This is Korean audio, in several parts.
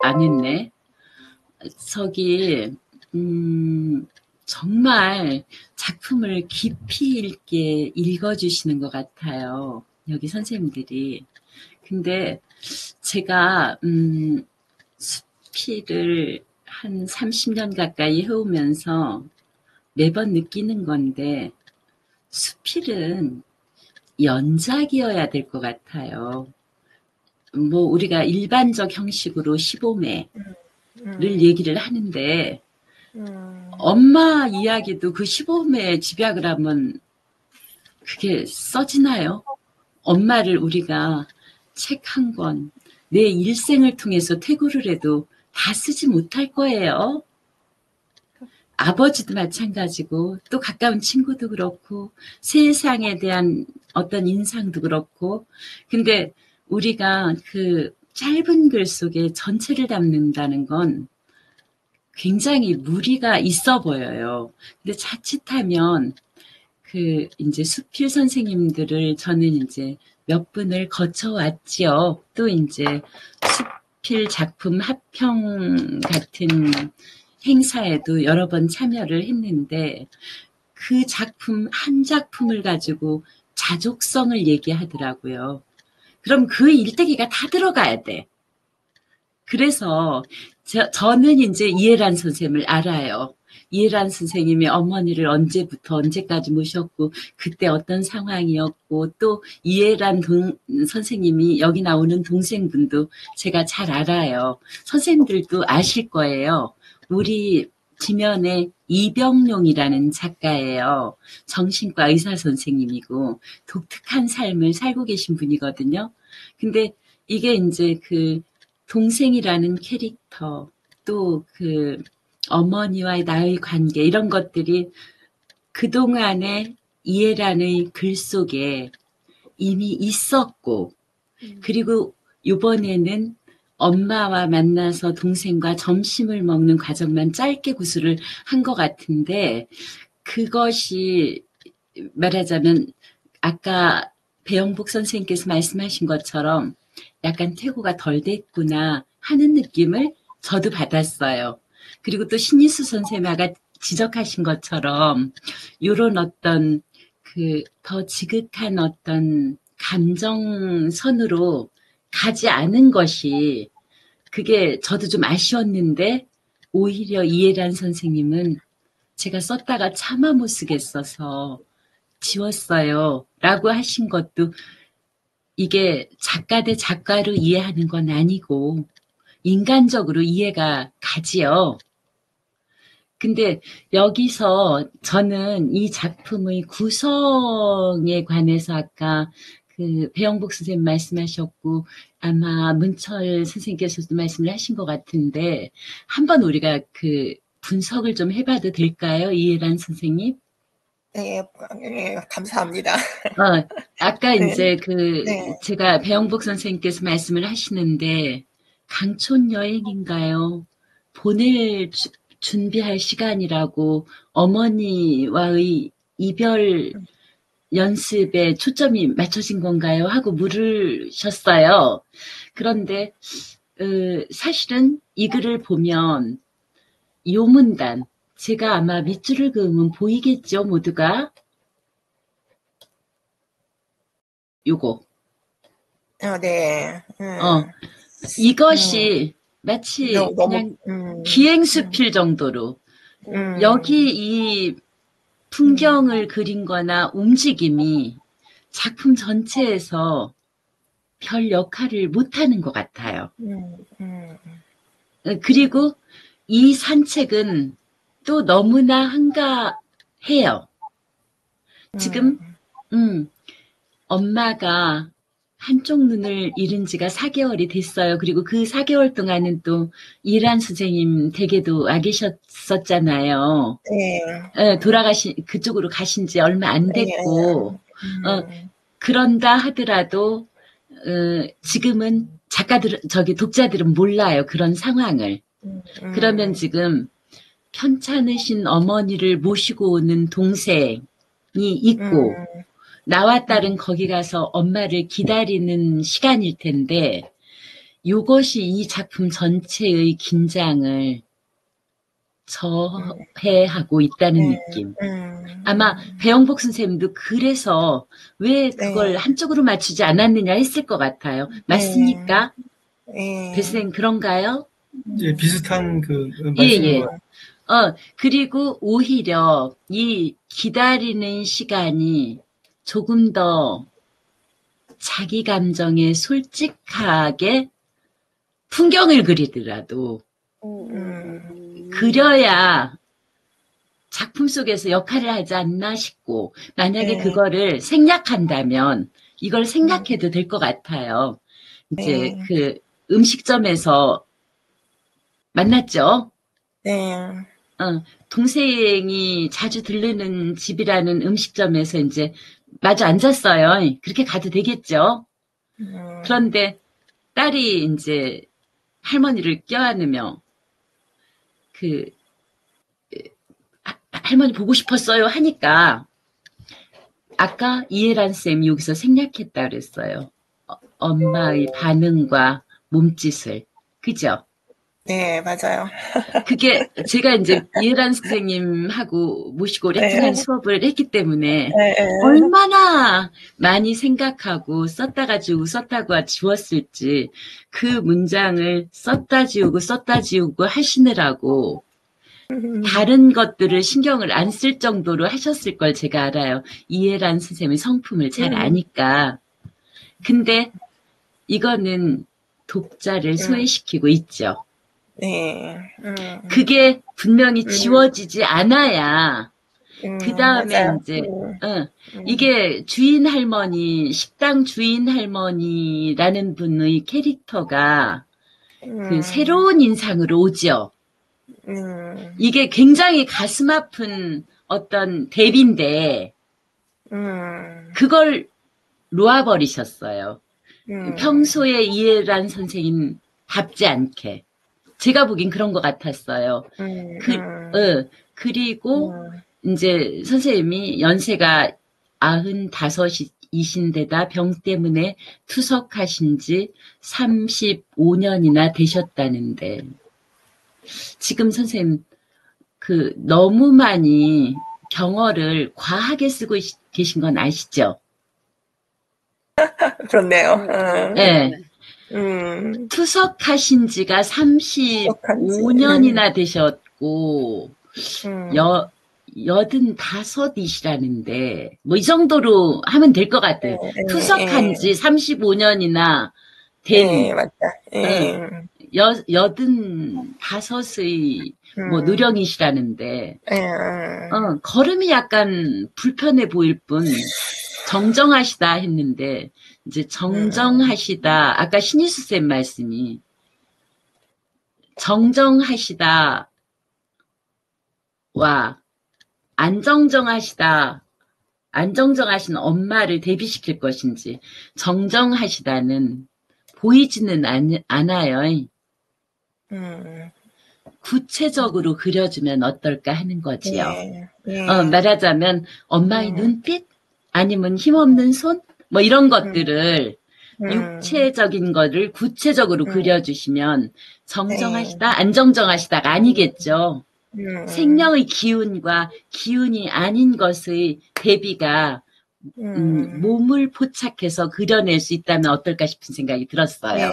안 했네. 저기, 정말 작품을 깊이 있게 읽어주시는 것 같아요. 여기 선생님들이. 근데 제가, 수필을 한 30년 가까이 해오면서 매번 느끼는 건데, 수필은 연작이어야 될 것 같아요. 뭐, 우리가 일반적 형식으로 15매를 얘기를 하는데, 엄마 이야기도 그 15매 집약을 하면 그게 써지나요? 엄마를 우리가 책 한 권, 내 일생을 통해서 퇴고를 해도 다 쓰지 못할 거예요. 아버지도 마찬가지고, 또 가까운 친구도 그렇고, 세상에 대한 어떤 인상도 그렇고, 근데 우리가 그 짧은 글 속에 전체를 담는다는 건 굉장히 무리가 있어 보여요. 근데 자칫하면 이제 수필 선생님들을 저는 이제 몇 분을 거쳐왔지요. 또 이제 수필 작품 합평 같은 행사에도 여러 번 참여를 했는데 그 작품 한 작품을 가지고 자족성을 얘기하더라고요. 그럼 그 일대기가 다 들어가야 돼. 그래서 저는 이제 이해란 선생님을 알아요. 이해란 선생님이 어머니를 언제부터 언제까지 모셨고 그때 어떤 상황이었고 또 이해란 선생님이 여기 나오는 동생분도 제가 잘 알아요. 선생님들도 아실 거예요. 우리 지면에 이병룡이라는 작가예요. 정신과 의사 선생님이고 독특한 삶을 살고 계신 분이거든요. 근데 이게 이제 동생이라는 캐릭터, 또 어머니와의 나의 관계, 이런 것들이 그동안의 이해란의 글 속에 이미 있었고, 그리고 이번에는 엄마와 만나서 동생과 점심을 먹는 과정만 짧게 구술을 한 것 같은데, 그것이 말하자면, 아까 배영복 선생님께서 말씀하신 것처럼 약간 퇴고가 덜 됐구나 하는 느낌을 저도 받았어요. 그리고 또 신희수 선생님 아까 지적하신 것처럼 이런 어떤 더 지극한 어떤 감정선으로 가지 않은 것이 그게 저도 좀 아쉬웠는데 오히려 이해란 선생님은 제가 썼다가 차마 못 쓰겠어서 지웠어요 라고 하신 것도 이게 작가 대 작가로 이해하는 건 아니고 인간적으로 이해가 가지요. 근데 여기서 저는 이 작품의 구성에 관해서 아까 배영복 선생님 말씀하셨고 아마 문철 선생님께서도 말씀을 하신 것 같은데 한번 우리가 분석을 좀 해봐도 될까요? 이해란 선생님? 네, 감사합니다. 아까 네. 이제 네. 제가 배영복 선생님께서 말씀을 하시는데, 강촌 여행인가요? 준비할 시간이라고 어머니와의 이별 연습에 초점이 맞춰진 건가요? 하고 물으셨어요. 그런데, 사실은 이 글을 보면, 요문단, 제가 아마 밑줄을 그으면 보이겠죠, 모두가? 요거. 네. 이것이 마치 너무, 그냥 기행수필 정도로 여기 이 풍경을 그린 거나 움직임이 작품 전체에서 별 역할을 못하는 것 같아요. 그리고 이 산책은 또 너무나 한가해요. 지금 엄마가 한쪽 눈을 잃은 지가 4개월이 됐어요. 그리고 그 4개월 동안은 또 이란 선생님 댁에도 와 계셨었잖아요. 네. 그쪽으로 가신 지 얼마 안 됐고, 그런다 하더라도, 지금은 독자들은 몰라요. 그런 상황을. 그러면 지금 편찮으신 어머니를 모시고 오는 동생이 있고, 나와 딸은 거기 가서 엄마를 기다리는 시간일 텐데 요것이 이 작품 전체의 긴장을 저해하고 있다는 네. 느낌. 아마 배영복 선생님도 그래서 왜 그걸 네. 한쪽으로 맞추지 않았느냐 했을 것 같아요. 네. 맞습니까? 배 네. 선생님 그런가요? 예, 비슷한 그 예, 말씀인 예. 것 그리고 오히려 이 기다리는 시간이 조금 더 자기 감정에 솔직하게 풍경을 그리더라도 그려야 작품 속에서 역할을 하지 않나 싶고, 만약에 네. 그거를 생략한다면 이걸 생략해도 될 것 같아요. 이제 네. 그 음식점에서 만났죠. 네. 동생이 자주 들르는 집이라는 음식점에서 이제 마주 앉았어요. 그렇게 가도 되겠죠. 그런데 딸이 이제 할머니를 껴안으며 그 할머니 보고 싶었어요 하니까 아까 이해란 쌤이 여기서 생략했다 그랬어요. 엄마의 반응과 몸짓을. 그죠? 네, 맞아요. 그게 제가 이제 이해란 선생님하고 모시고 오랫동안 네. 수업을 했기 때문에 네. 얼마나 많이 생각하고 썼다가 지우고 썼다가 지웠을지 그 문장을 썼다 지우고 하시느라고 다른 것들을 신경을 안 쓸 정도로 하셨을 걸 제가 알아요. 이해란 선생님의 성품을 잘 아니까. 근데 이거는 독자를 소외시키고 있죠. 네. 그게 분명히 지워지지 않아야 그 다음에 맞아요. 이제 이게 주인 할머니, 식당 주인 할머니라는 분의 캐릭터가 그 새로운 인상으로 오죠. 이게 굉장히 가슴 아픈 어떤 대비인데 그걸 놓아버리셨어요. 평소에 이해란 선생님 답지 않게. 제가 보긴 그런 것 같았어요. 그리고 이제 선생님이 연세가 95이신데다 병 때문에 투석하신 지 35년이나 되셨다는데 지금 선생님 그 너무 많이 경어를 과하게 쓰고 계신 건 아시죠? 그렇네요. 네. 투석하신 지가 35년이나 되셨고 85이시라는데 뭐 이 정도로 하면 될 것 같아요. 투석한 지 35년이나 된 네, 맞다. 85의 뭐 누령이시라는데 걸음이 약간 불편해 보일 뿐 정정하시다 했는데 이제 정정하시다 아까 신희수 쌤 말씀이 정정하시다 와 안정정하신 엄마를 대비시킬 것인지 정정하시다는 보이지는 않아요. 구체적으로 그려주면 어떨까 하는 거지요. 말하자면 엄마의 눈빛 아니면 힘없는 손 뭐 이런 것들을 육체적인 거를 구체적으로 그려주시면 정정하시다 안정정하시다가 아니겠죠. 생명의 기운과 기운이 아닌 것의 대비가 몸을 포착해서 그려낼 수 있다면 어떨까 싶은 생각이 들었어요.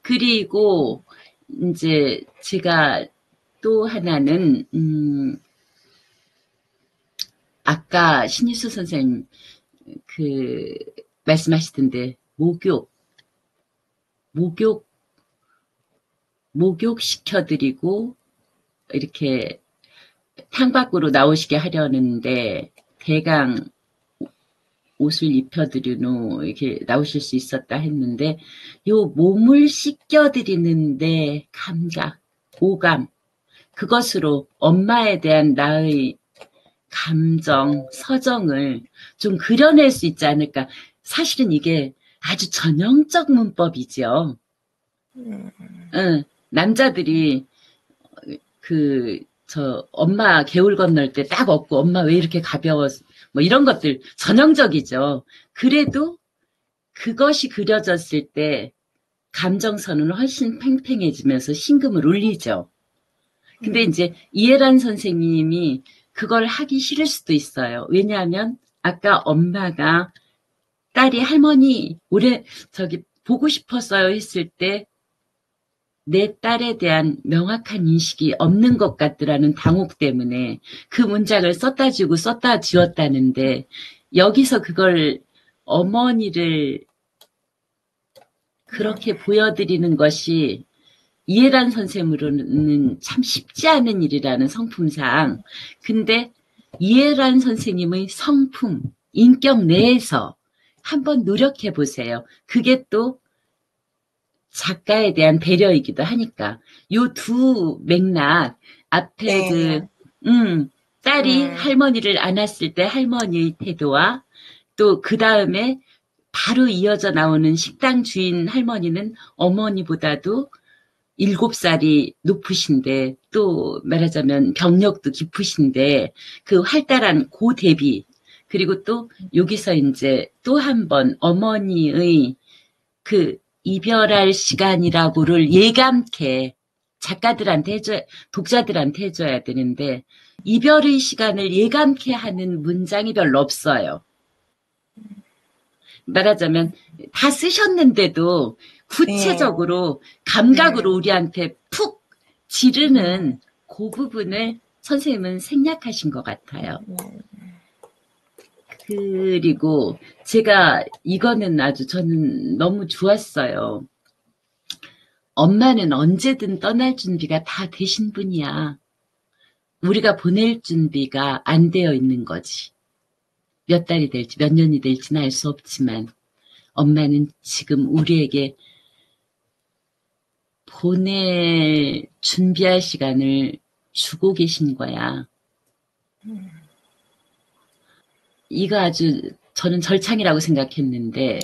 그리고 이제 제가 또 하나는 아까 신희수 선생님 그 말씀하시던데 목욕 시켜드리고 이렇게 탕밖으로 나오시게 하려는데 대강 옷을 입혀드린 후 이렇게 나오실 수 있었다 했는데 요 몸을 씻겨드리는데 감각, 오감 그것으로 엄마에 대한 나의 감정, 서정을 좀 그려낼 수 있지 않을까. 사실은 이게 아주 전형적 문법이죠. 남자들이 엄마 개울 건널 때 딱 업고 엄마 왜 이렇게 가벼워 뭐 이런 것들 전형적이죠. 그래도 그것이 그려졌을 때 감정선은 훨씬 팽팽해지면서 심금을 울리죠. 근데 이제 이해란 선생님이 그걸 하기 싫을 수도 있어요. 왜냐하면 아까 엄마가 딸이 할머니 보고 싶었어요 했을 때 내 딸에 대한 명확한 인식이 없는 것 같더라는 당혹 때문에 그 문장을 썼다 지우고 썼다 지웠다는데 여기서 그걸 어머니를 그렇게 보여드리는 것이 이해란 선생으로는 참 쉽지 않은 일이라는 성품상. 근데 이해란 선생님의 성품, 인격 내에서 한번 노력해 보세요. 그게 또 작가에 대한 배려이기도 하니까. 요 두 맥락, 앞에 네. 딸이 할머니를 안았을 때 할머니의 태도와 또 그 다음에 바로 이어져 나오는 식당 주인 할머니는 어머니보다도 7살이 높으신데 또 말하자면 경력도 깊으신데 그 활달한 고 대비 그리고 또 여기서 이제 또 한 번 어머니의 그 이별할 시간이라고를 예감케 작가들한테 독자들한테 해줘야 되는데 이별의 시간을 예감케 하는 문장이 별로 없어요. 말하자면 다 쓰셨는데도 구체적으로 감각으로 우리한테 푹 지르는 그 부분을 선생님은 생략하신 것 같아요. 그리고 제가 이거는 아주 저는 너무 좋았어요. 엄마는 언제든 떠날 준비가 다 되신 분이야. 우리가 보낼 준비가 안 되어 있는 거지. 몇 달이 될지 몇 년이 될지는 알 수 없지만 엄마는 지금 우리에게 보낼 준비할 시간을 주고 계신 거야. 이거 아주 저는 절창이라고 생각했는데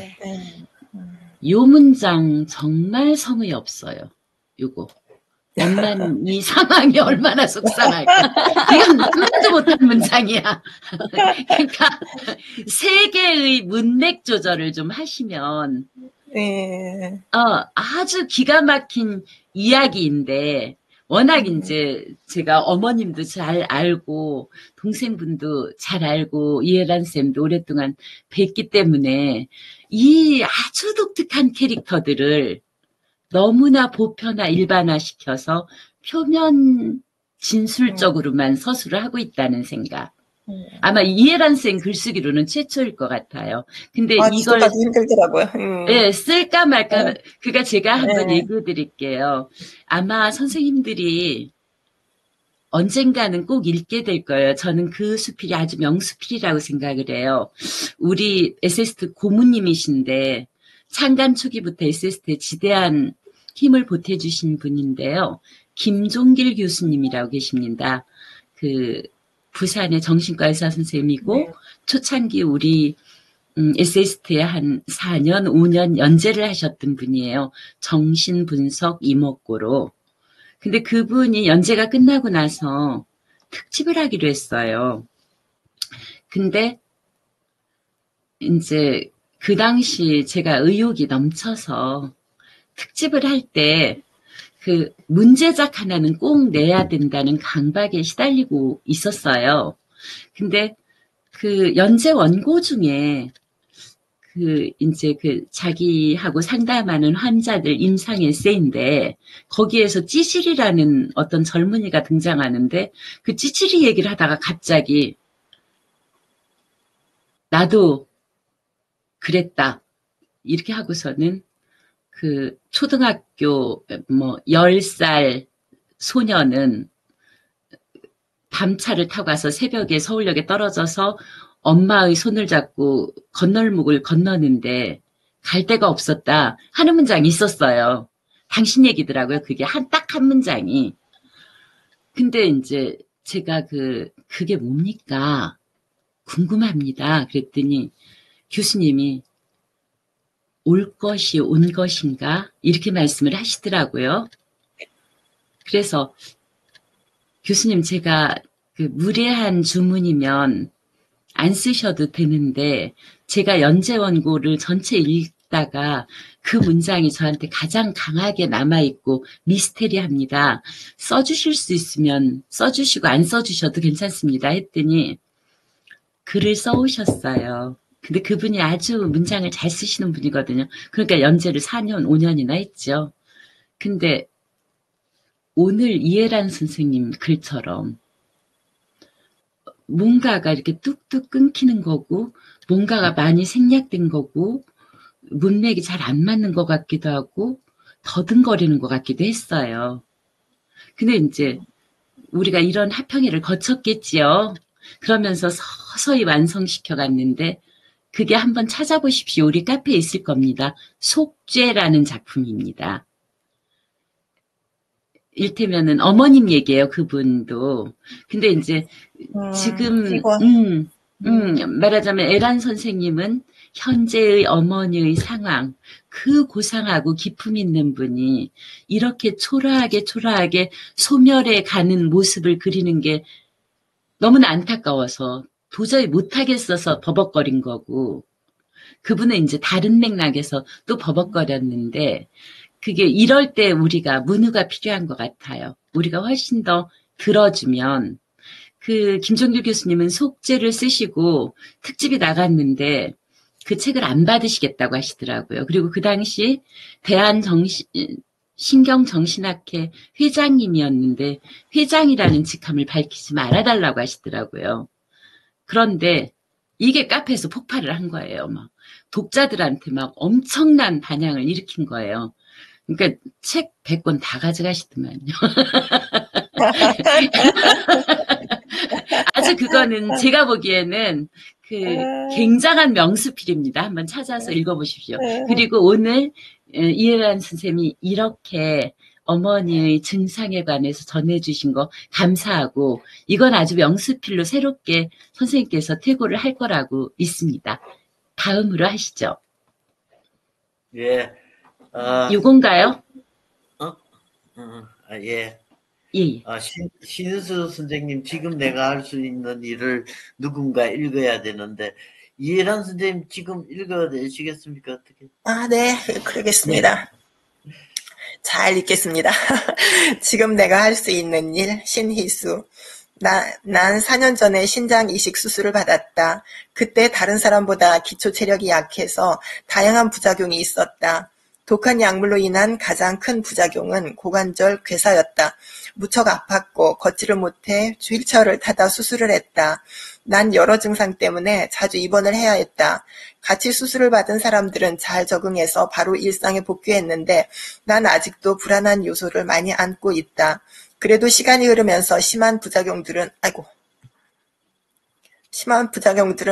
요 문장 정말 성의 없어요. 요거. 엄마는 이 상황이 얼마나 속상할까. 이건 말도 못한 문장이야. 그러니까 세계의 문맥 조절을 좀 하시면 아주 기가 막힌 이야기인데 워낙 이제 제가 어머님도 잘 알고 동생분도 잘 알고 이해란 쌤도 오랫동안 뵀기 때문에 이 아주 독특한 캐릭터들을 너무나 보편화 일반화시켜서 표면 진술적으로만 서술을 하고 있다는 생각. 아마 이해란 쌤 글쓰기로는 최초일 것 같아요. 근데 이걸 힘들더라고요. 예, 쓸까 말까. 그러니까 제가 한번 얘기해 드릴게요. 아마 선생님들이 언젠가는 꼭 읽게 될 거예요. 저는 그 수필이 아주 명수필이라고 생각을 해요. 우리 에세이스트 고모님이신데 창간 초기부터 에세이스트에 지대한 힘을 보태주신 분인데요. 김종길 교수님이라고 계십니다. 그 부산의 정신과 의사 선생님이고 초창기 우리 에세이스트에 한 4년, 5년 연재를 하셨던 분이에요. 정신분석 이목고로. 근데 그분이 연재가 끝나고 나서 특집을 하기로 했어요. 근데 이제 그 당시 제가 의욕이 넘쳐서 특집을 할 때 그 문제작 하나는 꼭 내야 된다는 강박에 시달리고 있었어요. 근데 그 연재 원고 중에 이제 자기하고 상담하는 환자들 임상 에세이인데, 거기에서 찌질이라는 어떤 젊은이가 등장하는데, 그 찌질이 얘기를 하다가 갑자기, 나도 그랬다. 이렇게 하고서는 초등학교 10살 소녀는 밤차를 타고 가서 새벽에 서울역에 떨어져서 엄마의 손을 잡고 건널목을 건너는데 갈 데가 없었다 하는 문장이 있었어요. 당신 얘기더라고요. 그게 딱 한 문장이. 근데 이제 제가 그게 뭡니까? 궁금합니다. 그랬더니 교수님이 올 것이 온 것인가? 이렇게 말씀을 하시더라고요. 그래서 교수님, 제가 무례한 주문이면 안 쓰셔도 되는데 제가 연재 원고를 전체 읽다가 그 문장이 저한테 가장 강하게 남아있고 미스테리합니다. 써주실 수 있으면 써주시고 안 써주셔도 괜찮습니다. 했더니 글을 써오셨어요. 근데 그분이 아주 문장을 잘 쓰시는 분이거든요. 그러니까 연재를 4년, 5년이나 했죠. 근데 오늘 이해란 선생님 글처럼 뭔가가 이렇게 뚝뚝 끊기는 거고 뭔가가 많이 생략된 거고 문맥이 잘 안 맞는 것 같기도 하고 더듬거리는 것 같기도 했어요. 근데 이제 우리가 이런 합평회를 거쳤겠지요. 그러면서 서서히 완성시켜 갔는데 그게 한번 찾아보십시오. 우리 카페에 있을 겁니다. 속죄라는 작품입니다. 일테면은 어머님 얘기예요. 그분도. 근데 이제 지금 이거, 말하자면 에란 선생님은 현재의 어머니의 상황, 그 고상하고 기품 있는 분이 이렇게 초라하게 소멸해 가는 모습을 그리는 게 너무나 안타까워서 도저히 못하겠어서 버벅거린 거고, 그분은 이제 다른 맥락에서 또 버벅거렸는데, 그게 이럴 때 우리가 문우가 필요한 것 같아요. 우리가 훨씬 더 들어주면, 그 김종규 교수님은 속죄를 쓰시고 특집이 나갔는데 그 책을 안 받으시겠다고 하시더라고요. 그리고 그 당시 신경정신학회 회장님이었는데 회장이라는 직함을 밝히지 말아달라고 하시더라고요. 그런데 이게 카페에서 폭발을 한 거예요. 막 독자들한테 막 엄청난 반향을 일으킨 거예요. 그러니까 책 100권 다 가져가시더만요. 아주 그거는 제가 보기에는 그 굉장한 명수필입니다. 한번 찾아서 읽어보십시오. 그리고 오늘 이해란 선생님이 이렇게 어머니의 증상에 관해서 전해주신 거 감사하고 이건 아주 명수필로 새롭게 선생님께서 퇴고를 할 거라고 믿습니다. 다음으로 하시죠. 예. 요건가요? 예. 예. 신수 선생님, 지금 내가 할 수 있는 일을 누군가 읽어야 되는데, 이해란 선생님 지금 읽어내시겠습니까? 어떻게? 네, 그러겠습니다. 잘 읽겠습니다. 지금 내가 할 수 있는 일, 신희수. 난 4년 전에 신장 이식 수술을 받았다. 그때 다른 사람보다 기초 체력이 약해서 다양한 부작용이 있었다. 독한 약물로 인한 가장 큰 부작용은 고관절 괴사였다. 무척 아팠고 걷지를 못해 휠체어를 타다 수술을 했다. 난 여러 증상 때문에 자주 입원을 해야 했다. 같이 수술을 받은 사람들은 잘 적응해서 바로 일상에 복귀했는데 난 아직도 불안한 요소를 많이 안고 있다. 그래도 시간이 흐르면서 심한 부작용들은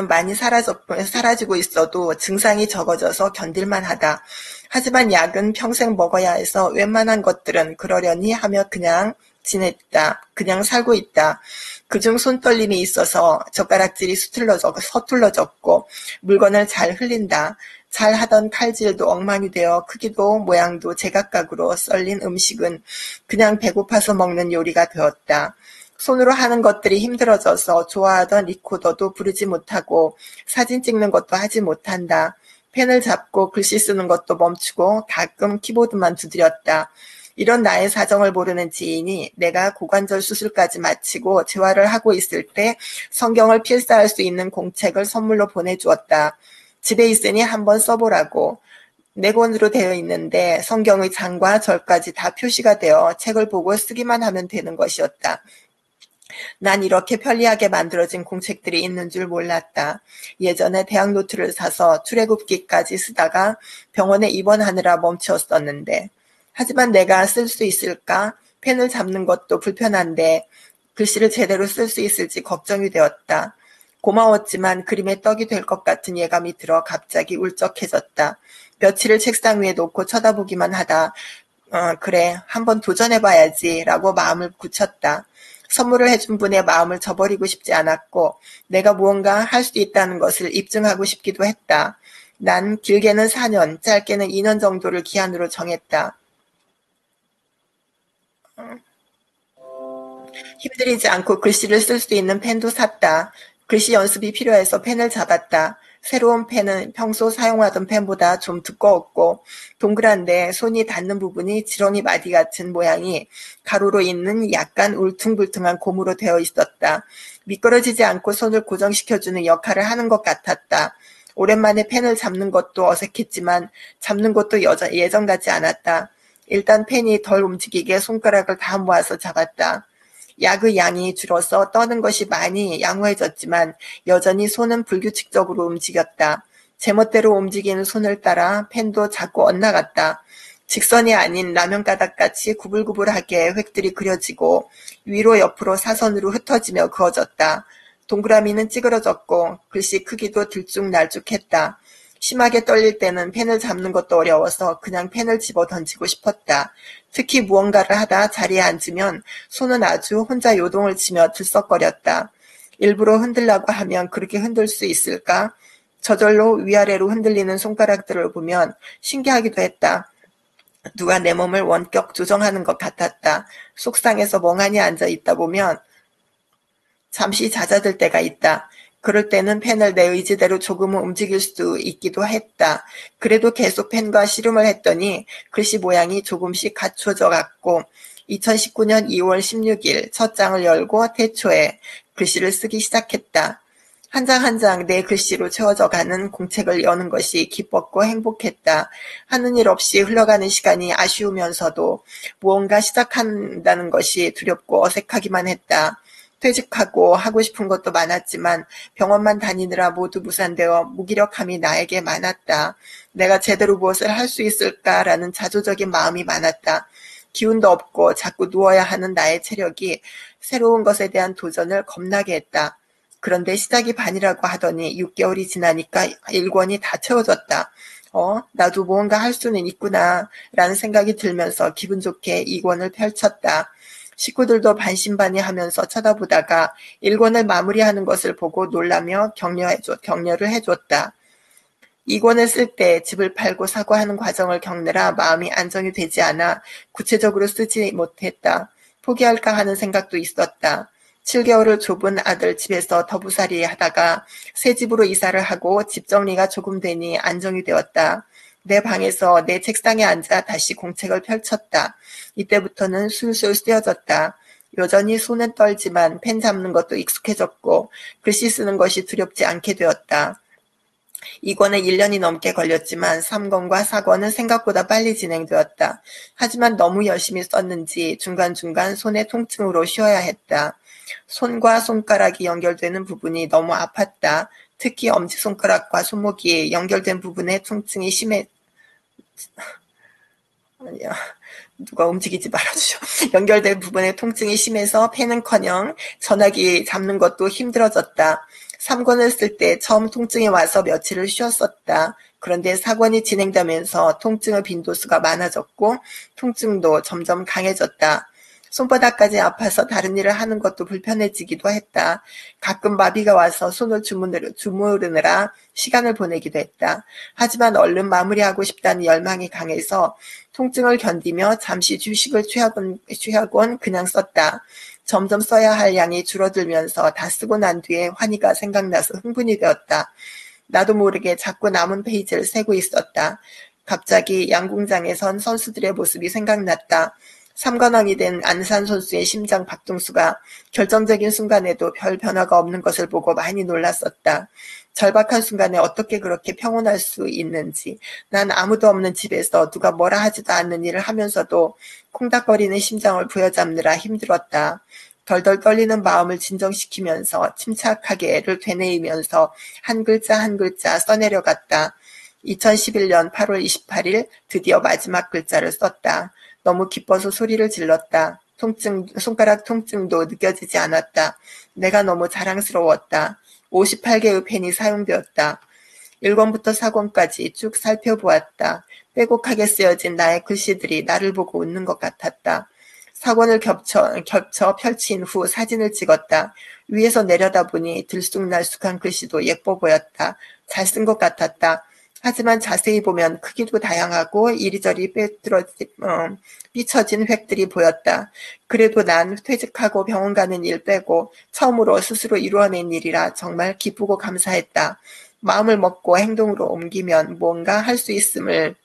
많이 사라지고 있어도 증상이 적어져서 견딜만 하다. 하지만 약은 평생 먹어야 해서 웬만한 것들은 그러려니 하며 그냥 살고 있다. 그중 손떨림이 있어서 젓가락질이 서툴러졌고 물건을 잘 흘린다. 잘 하던 칼질도 엉망이 되어 크기도 모양도 제각각으로 썰린 음식은 그냥 배고파서 먹는 요리가 되었다. 손으로 하는 것들이 힘들어져서 좋아하던 리코더도 부르지 못하고 사진 찍는 것도 하지 못한다. 펜을 잡고 글씨 쓰는 것도 멈추고 가끔 키보드만 두드렸다. 이런 나의 사정을 모르는 지인이 내가 고관절 수술까지 마치고 재활을 하고 있을 때 성경을 필사할 수 있는 공책을 선물로 보내주었다. 집에 있으니 한번 써보라고. 4권으로 되어 있는데 성경의 장과 절까지 다 표시가 되어 책을 보고 쓰기만 하면 되는 것이었다. 난 이렇게 편리하게 만들어진 공책들이 있는 줄 몰랐다. 예전에 대학 노트를 사서 출애굽기까지 쓰다가 병원에 입원하느라 멈추었었는데 하지만 내가 쓸 수 있을까? 펜을 잡는 것도 불편한데 글씨를 제대로 쓸 수 있을지 걱정이 되었다. 고마웠지만 그림의 떡이 될 것 같은 예감이 들어 갑자기 울적해졌다. 며칠을 책상 위에 놓고 쳐다보기만 하다 그래 한번 도전해봐야지 라고 마음을 굳혔다. 선물을 해준 분의 마음을 저버리고 싶지 않았고 내가 무언가 할 수 있다는 것을 입증하고 싶기도 했다. 난 길게는 4년, 짧게는 2년 정도를 기한으로 정했다. 힘들이지 않고 글씨를 쓸 수 있는 펜도 샀다. 글씨 연습이 필요해서 펜을 잡았다. 새로운 펜은 평소 사용하던 펜보다 좀 두꺼웠고 동그란데 손이 닿는 부분이 지렁이 마디 같은 모양이 가로로 있는 약간 울퉁불퉁한 고무로 되어 있었다. 미끄러지지 않고 손을 고정시켜주는 역할을 하는 것 같았다. 오랜만에 펜을 잡는 것도 어색했지만 잡는 것도 예전 같지 않았다. 일단 펜이 덜 움직이게 손가락을 다 모아서 잡았다. 약의 양이 줄어서 떠는 것이 많이 양호해졌지만 여전히 손은 불규칙적으로 움직였다. 제멋대로 움직이는 손을 따라 펜도 자꾸 엇나갔다. 직선이 아닌 라면 가닥같이 구불구불하게 획들이 그려지고 위로 옆으로 사선으로 흩어지며 그어졌다. 동그라미는 찌그러졌고 글씨 크기도 들쭉날쭉했다. 심하게 떨릴 때는 펜을 잡는 것도 어려워서 그냥 펜을 집어 던지고 싶었다. 특히 무언가를 하다 자리에 앉으면 손은 아주 혼자 요동을 치며 들썩거렸다. 일부러 흔들라고 하면 그렇게 흔들 수 있을까? 저절로 위아래로 흔들리는 손가락들을 보면 신기하기도 했다. 누가 내 몸을 원격 조정하는 것 같았다. 속상해서 멍하니 앉아 있다 보면 잠시 잦아들 때가 있다. 그럴 때는 펜을 내 의지대로 조금은 움직일 수 있기도 했다. 그래도 계속 펜과 씨름을 했더니 글씨 모양이 조금씩 갖춰져 갔고 2019년 2월 16일 첫 장을 열고 태초에 글씨를 쓰기 시작했다. 한 장 한 장 내 글씨로 채워져 가는 공책을 여는 것이 기뻤고 행복했다. 하는 일 없이 흘러가는 시간이 아쉬우면서도 무언가 시작한다는 것이 두렵고 어색하기만 했다. 퇴직하고 하고 싶은 것도 많았지만 병원만 다니느라 모두 무산되어 무기력함이 나에게 많았다. 내가 제대로 무엇을 할 수 있을까라는 자조적인 마음이 많았다. 기운도 없고 자꾸 누워야 하는 나의 체력이 새로운 것에 대한 도전을 겁나게 했다. 그런데 시작이 반이라고 하더니 6개월이 지나니까 1권이 다 채워졌다. 나도 무언가 할 수는 있구나 라는 생각이 들면서 기분 좋게 2권을 펼쳤다. 식구들도 반신반의하면서 쳐다보다가 1권을 마무리하는 것을 보고 놀라며 격려를 해줬다. 2권을 쓸 때 집을 팔고 사고 하는 과정을 겪느라 마음이 안정이 되지 않아 구체적으로 쓰지 못했다. 포기할까 하는 생각도 있었다. 7개월을 좁은 아들 집에서 더부살이 하다가 새 집으로 이사를 하고 집 정리가 조금 되니 안정이 되었다. 내 방에서 내 책상에 앉아 다시 공책을 펼쳤다. 이때부터는 술술 쓰여졌다. 여전히 손은 떨지만 펜 잡는 것도 익숙해졌고 글씨 쓰는 것이 두렵지 않게 되었다. 2권에 1년이 넘게 걸렸지만 3권과 4권은 생각보다 빨리 진행되었다. 하지만 너무 열심히 썼는지 중간중간 손의 통증으로 쉬어야 했다. 손과 손가락이 연결되는 부분이 너무 아팠다. 특히 엄지손가락과 손목이 연결된 부분의 통증이 아니야. 누가 움직이지 말아주죠. 연결된 부분의 통증이 심해서 펜은커녕 전화기 잡는 것도 힘들어졌다. 3권을 쓸 때 처음 통증이 와서 며칠을 쉬었었다. 그런데 4권이 진행되면서 통증의 빈도수가 많아졌고 통증도 점점 강해졌다. 손바닥까지 아파서 다른 일을 하는 것도 불편해지기도 했다. 가끔 마비가 와서 손을 주무르느라 시간을 보내기도 했다. 하지만 얼른 마무리하고 싶다는 열망이 강해서 통증을 견디며 잠시 휴식을 취하곤 그냥 썼다. 점점 써야 할 양이 줄어들면서 다 쓰고 난 뒤에 환희가 생각나서 흥분이 되었다. 나도 모르게 자꾸 남은 페이지를 세고 있었다. 갑자기 양궁장에 선 선수들의 모습이 생각났다. 3관왕이 된 안산 선수의 심장 박동수가 결정적인 순간에도 별 변화가 없는 것을 보고 많이 놀랐었다. 절박한 순간에 어떻게 그렇게 평온할 수 있는지, 난 아무도 없는 집에서 누가 뭐라 하지도 않는 일을 하면서도 콩닥거리는 심장을 부여잡느라 힘들었다. 덜덜 떨리는 마음을 진정시키면서 침착하게 애를 되뇌이면서 한 글자 한 글자 써내려갔다. 2011년 8월 28일 드디어 마지막 글자를 썼다. 너무 기뻐서 소리를 질렀다. 손가락 통증도 느껴지지 않았다. 내가 너무 자랑스러웠다. 58개의 펜이 사용되었다. 1권부터 4권까지 쭉 살펴보았다. 빼곡하게 쓰여진 나의 글씨들이 나를 보고 웃는 것 같았다. 4권을 겹쳐 펼친 후 사진을 찍었다. 위에서 내려다보니 들쑥날쑥한 글씨도 예뻐 보였다. 잘 쓴 것 같았다. 하지만 자세히 보면 크기도 다양하고 이리저리 삐쳐진 획들이 보였다. 그래도 난 퇴직하고 병원 가는 일 빼고 처음으로 스스로 이루어낸 일이라 정말 기쁘고 감사했다. 마음을 먹고 행동으로 옮기면 뭔가 할 수 있음을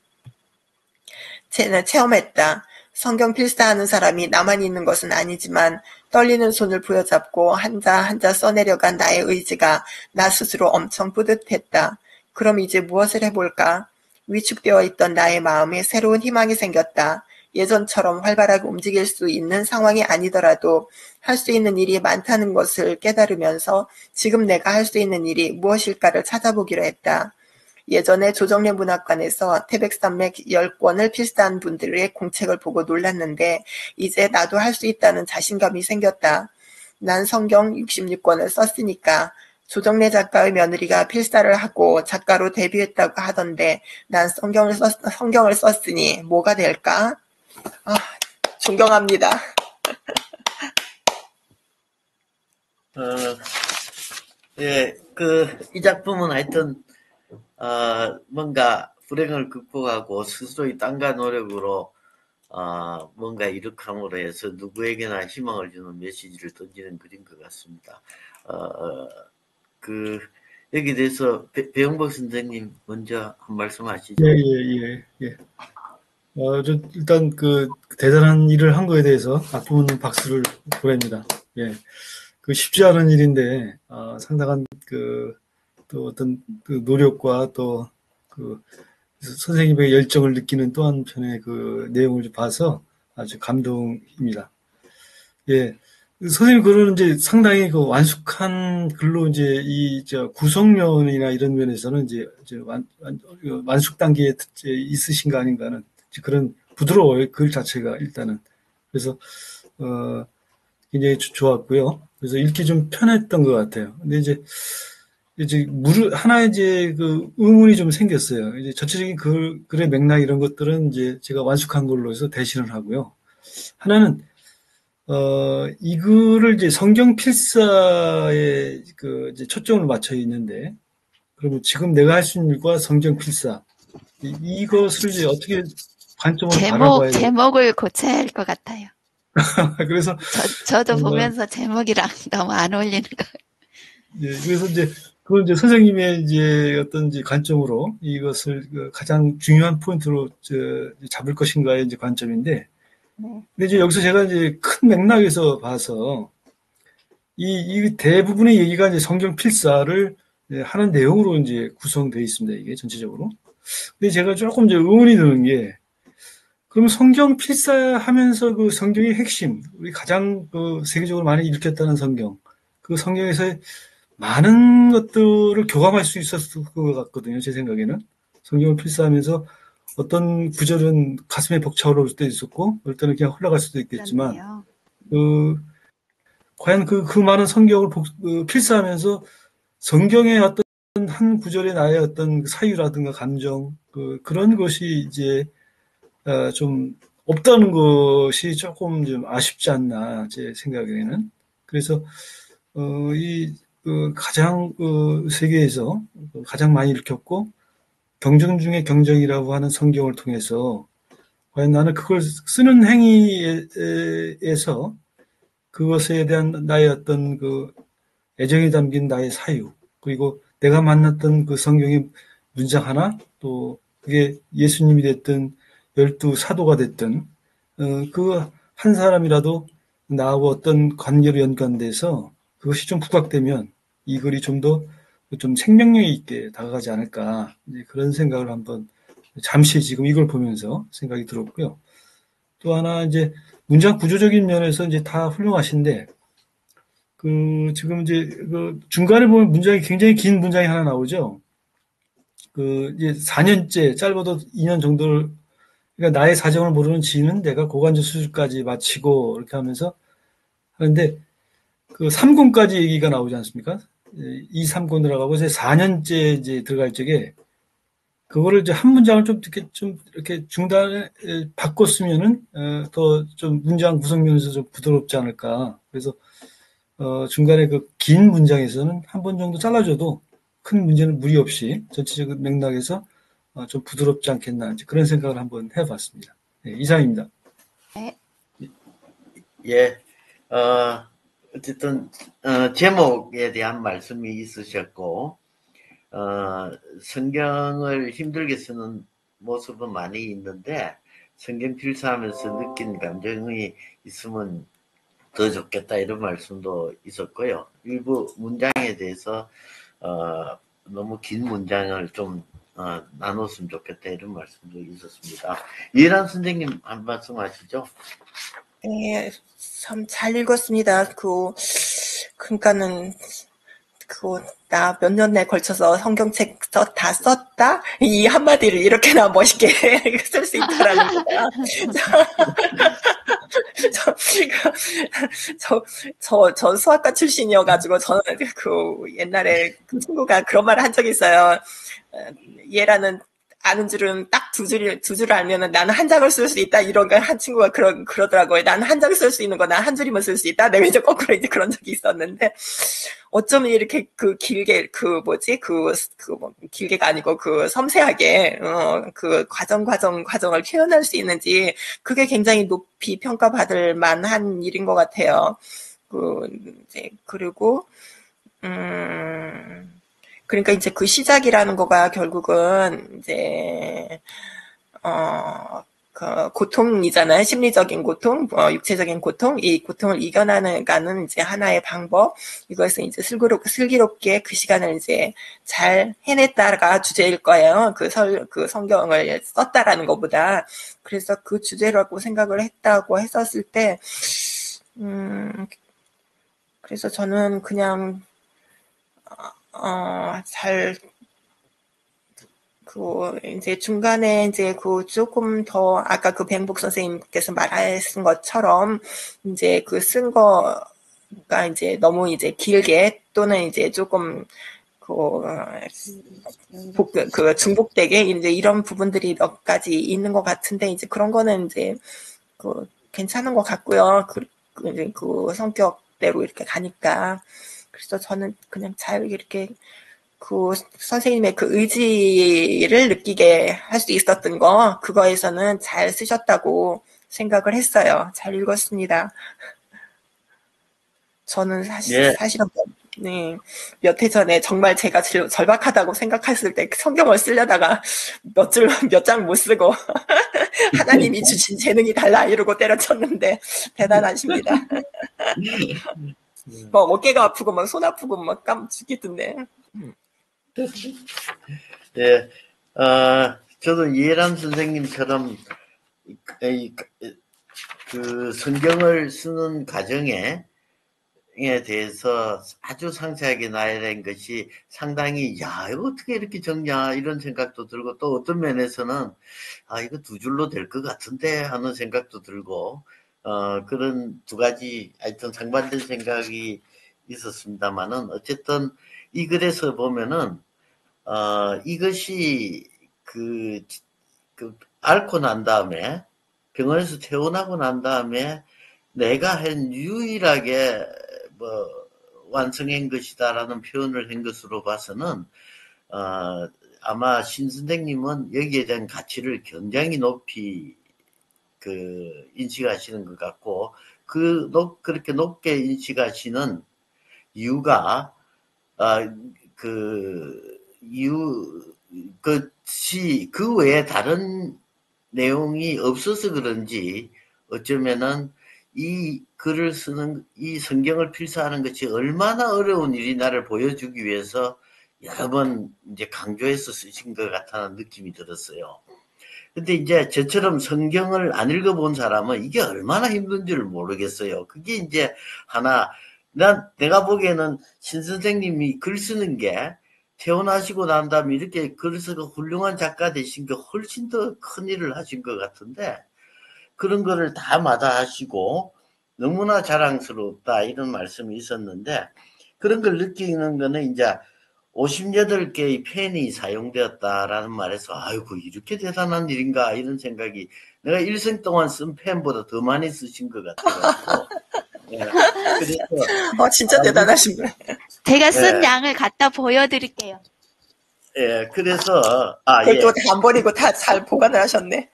체험했다. 성경 필사하는 사람이 나만 있는 것은 아니지만 떨리는 손을 부여잡고 한자 한자 써내려간 나의 의지가 나 스스로 엄청 뿌듯했다. 그럼 이제 무엇을 해볼까? 위축되어 있던 나의 마음에 새로운 희망이 생겼다. 예전처럼 활발하게 움직일 수 있는 상황이 아니더라도 할 수 있는 일이 많다는 것을 깨달으면서 지금 내가 할 수 있는 일이 무엇일까를 찾아보기로 했다. 예전에 조정래 문학관에서 태백산맥 10권을 필사한 분들의 공책을 보고 놀랐는데 이제 나도 할 수 있다는 자신감이 생겼다. 난 성경 66권을 썼으니까. 조정래 작가의 며느리가 필사를 하고 작가로 데뷔했다고 하던데 난 성경을 썼으니 뭐가 될까? 아, 존경합니다. 예, 이 작품은 하여튼, 뭔가 불행을 극복하고 스스로의 땀과 노력으로, 뭔가 이룩함으로 해서 누구에게나 희망을 주는 메시지를 던지는 글인 것 같습니다. 여기 대해서 배영복 선생님 먼저 한 말씀 하시죠. 예. 일단 대단한 일을 한 거에 대해서 앞부분 박수를 보냅니다. 예. 쉽지 않은 일인데, 상당한 또 어떤 노력과 또 선생님의 열정을 느끼는 또 한편의 내용을 봐서 아주 감동입니다. 예. 선생님 글은 이제 상당히 완숙한 글로 이제 구성면이나 이런 면에서는 이제 완숙 단계에 있으신 거 아닌가 하는 그런 부드러워요. 글 자체가 일단은. 그래서, 굉장히 좋았고요. 그래서 읽기 좀 편했던 것 같아요. 근데 이제 하나 의문이 좀 생겼어요. 이제 전체적인 글의 맥락 이런 것들은 이제 제가 완숙한 걸로 해서 대신을 하고요. 하나는, 이 글을 이제 성경 필사에 이제 초점을 맞춰 있는데, 그러면 지금 내가 할 수 있는 일과 성경 필사, 이것을 이제 어떻게 관점으로 바라봐야 돼요? 제목을 고쳐야 할 것 같아요. 그래서, 저도 보면서 제목이랑 너무 안 어울리는 거. 예, 그래서 그건 이제 선생님의 어떤 관점으로 이것을 가장 중요한 포인트로 잡을 것인가의 이제 관점인데, 근데 이제 여기서 제가 이제 큰 맥락에서 봐서 이 대부분의 얘기가 이제 성경 필사를 하는 내용으로 이제 구성되어 있습니다. 이게 전체적으로. 근데 제가 조금 이제 의문이 드는 게, 그럼 성경 필사하면서 성경의 핵심, 우리 가장 세계적으로 많이 읽혔다는 성경, 그 성경에서의 많은 것들을 교감할 수 있었을 것 같거든요. 제 생각에는. 성경을 필사하면서 어떤 구절은 가슴에 벅차오를 수도 있었고, 어떨 때는 그냥 흘러갈 수도 있겠지만, 과연 그 많은 성경을 필사하면서 성경의 어떤 한 구절의 나의 어떤 사유라든가 감정, 그런 것이 이제, 좀 없다는 것이 조금 좀 아쉽지 않나, 제 생각에는. 그래서, 가장 세계에서 가장 많이 읽혔고 경전 중에 경전이라고 하는 성경을 통해서 과연 나는 그걸 쓰는 행위에서 그것에 대한 나의 어떤 애정이 담긴 나의 사유, 그리고 내가 만났던 그 성경의 문장 하나, 또 그게 예수님이 됐든 12사도가 됐든 그 한 사람이라도 나하고 어떤 관계로 연관돼서 그것이 좀 부각되면 이 글이 좀 더 좀 생명력 있게 다가가지 않을까, 그런 생각을 한번 잠시 지금 이걸 보면서 생각이 들었고요. 또 하나 이제 문장 구조적인 면에서 이제 다 훌륭하신데 지금 이제 중간에 보면 문장이 굉장히 긴 문장이 하나 나오죠. 이제 4년째, 짧아도 2년 정도를, 그러니까 나의 사정을 모르는 지인은 내가 고관절 수술까지 마치고 이렇게 하면서 하는데 3권까지 얘기가 나오지 않습니까? 이 3권 들어가고 이제 4년째 이제 들어갈 적에 그거를 이제 한 문장을 좀 이렇게 중단에 바꿨으면은 더 좀 문장 구성면에서 좀 부드럽지 않을까. 그래서 중간에 긴 문장에서는 한 번 정도 잘라줘도 큰 문제는 무리 없이 전체적인 맥락에서 좀 부드럽지 않겠나, 그런 생각을 한번 해봤습니다. 네, 이상입니다. 예, 어쨌든 제목에 대한 말씀이 있으셨고, 성경을 힘들게 쓰는 모습은 많이 있는데 성경 필사하면서 느낀 감정이 있으면 더 좋겠다 이런 말씀도 있었고요. 일부 문장에 대해서 너무 긴 문장을 좀 나눴으면 좋겠다 이런 말씀도 있었습니다. 이해란 선생님 한 말씀 하시죠? 예, 참 잘 읽었습니다. 그러니까는 나 몇 년에 걸쳐서 성경책 다 썼다? 이 한마디를 이렇게나 멋있게 쓸 수 있다라는 거가. 저 수학과 출신이어가지고, 저는 옛날에 그 친구가 그런 말을 한 적이 있어요. 얘라는 아는 줄은 딱 두 줄 알면은 나는 한 장을 쓸 수 있다. 이런 걸 한 친구가 그러더라고요. 나는 한 장을 쓸 수 있는 거, 난 한 줄이면 쓸 수 있다. 내가 이제 거꾸로 이제 그런 적이 있었는데, 어쩌면 이렇게 길게, 길게가 아니고 섬세하게, 과정을 표현할 수 있는지, 그게 굉장히 높이 평가받을 만한 일인 것 같아요. 그리고, 그러니까 이제 그 시작이라는 거가 결국은 이제 고통이잖아요. 심리적인 고통, 육체적인 고통, 이 고통을 이겨나가는 이제 하나의 방법. 이것을 이제 슬기롭게 그 시간을 이제 잘 해냈다가 주제일 거예요. 그 성경을 썼다라는 것보다. 그래서 그 주제라고 생각을 했다고 했었을 때, 그래서 저는 그냥, 이제 중간에 이제 조금 더 아까 백복 선생님께서 말하신 것처럼 이제 쓴 거가 이제 너무 이제 길게 또는 이제 조금 중복되게 이제 이런 부분들이 몇 가지 있는 것 같은데 이제 그런 거는 이제 괜찮은 것 같고요. 이제 성격대로 이렇게 가니까. 그래서 저는 그냥 잘 이렇게 선생님의 의지를 느끼게 할 수 있었던 그거에서는 잘 쓰셨다고 생각을 했어요. 잘 읽었습니다. 저는 사실은, 네, 몇 해 전에 정말 제가 절박하다고 생각했을 때 성경을 쓰려다가 몇 장 못 쓰고, 하나님이 주신 재능이 달라 이러고 때려쳤는데, 대단하십니다. 어깨가 아프고, 손 아프고, 죽겠던데. 네, 저도 이해람 선생님처럼 성경을 쓰는 과정에 대해서 아주 상세하게 나열한 것이 상당히 이거 어떻게 이렇게 적냐 이런 생각도 들고 또 어떤 면에서는 이거 두 줄로 될 것 같은데 하는 생각도 들고 그런 두 가지 하여튼 상반된 생각이 있었습니다만은 어쨌든 이 글에서 보면은 이것이 앓고 난 다음에 병원에서 퇴원하고 난 다음에 내가 한 유일하게 완성한 것이다라는 표현을 한 것으로 봐서는 아마 신 선생님은 여기에 대한 가치를 굉장히 높이 인식하시는 것 같고 그렇게 높게 인식하시는 이유가 그 외에 다른 내용이 없어서 그런지 어쩌면은 이 글을 쓰는 이 성경을 필사하는 것이 얼마나 어려운 일이나를 보여주기 위해서 여러 번 이제 강조해서 쓰신 것 같다는 느낌이 들었어요. 근데 이제 저처럼 성경을 안 읽어본 사람은 이게 얼마나 힘든지를 모르겠어요. 그게 이제 내가 보기에는 신 선생님이 글 쓰는 게 퇴원하시고 난 다음에 이렇게 글 쓰고 훌륭한 작가 되신 게 훨씬 더 큰 일을 하신 것 같은데 그런 거를 다 마다하시고 너무나 자랑스럽다 이런 말씀이 있었는데 그런 걸 느끼는 거는 이제 58개의 펜이 사용되었다라는 말에서 아이고 이렇게 대단한 일인가 이런 생각이 내가 일생 동안 쓴 펜보다 더 많이 쓰신 것 같아가지고 그래서 진짜 대단하신 분. 제가 쓴 양을 갖다 보여드릴게요. 그래서 또 안 버리고 다 잘 보관을 하셨네.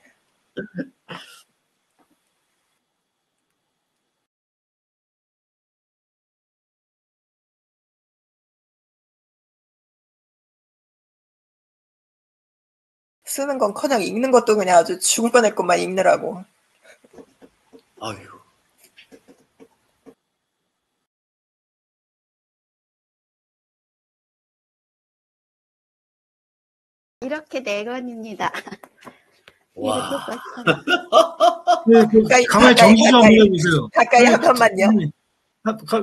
쓰는 건커녕 읽는 것도 그냥 아주 죽을 뻔했건만 읽느라고. 아유. 이렇게 4권입니다. 와. 가만히 정지 좀 한번 해보세요. 가까이 한 번만요.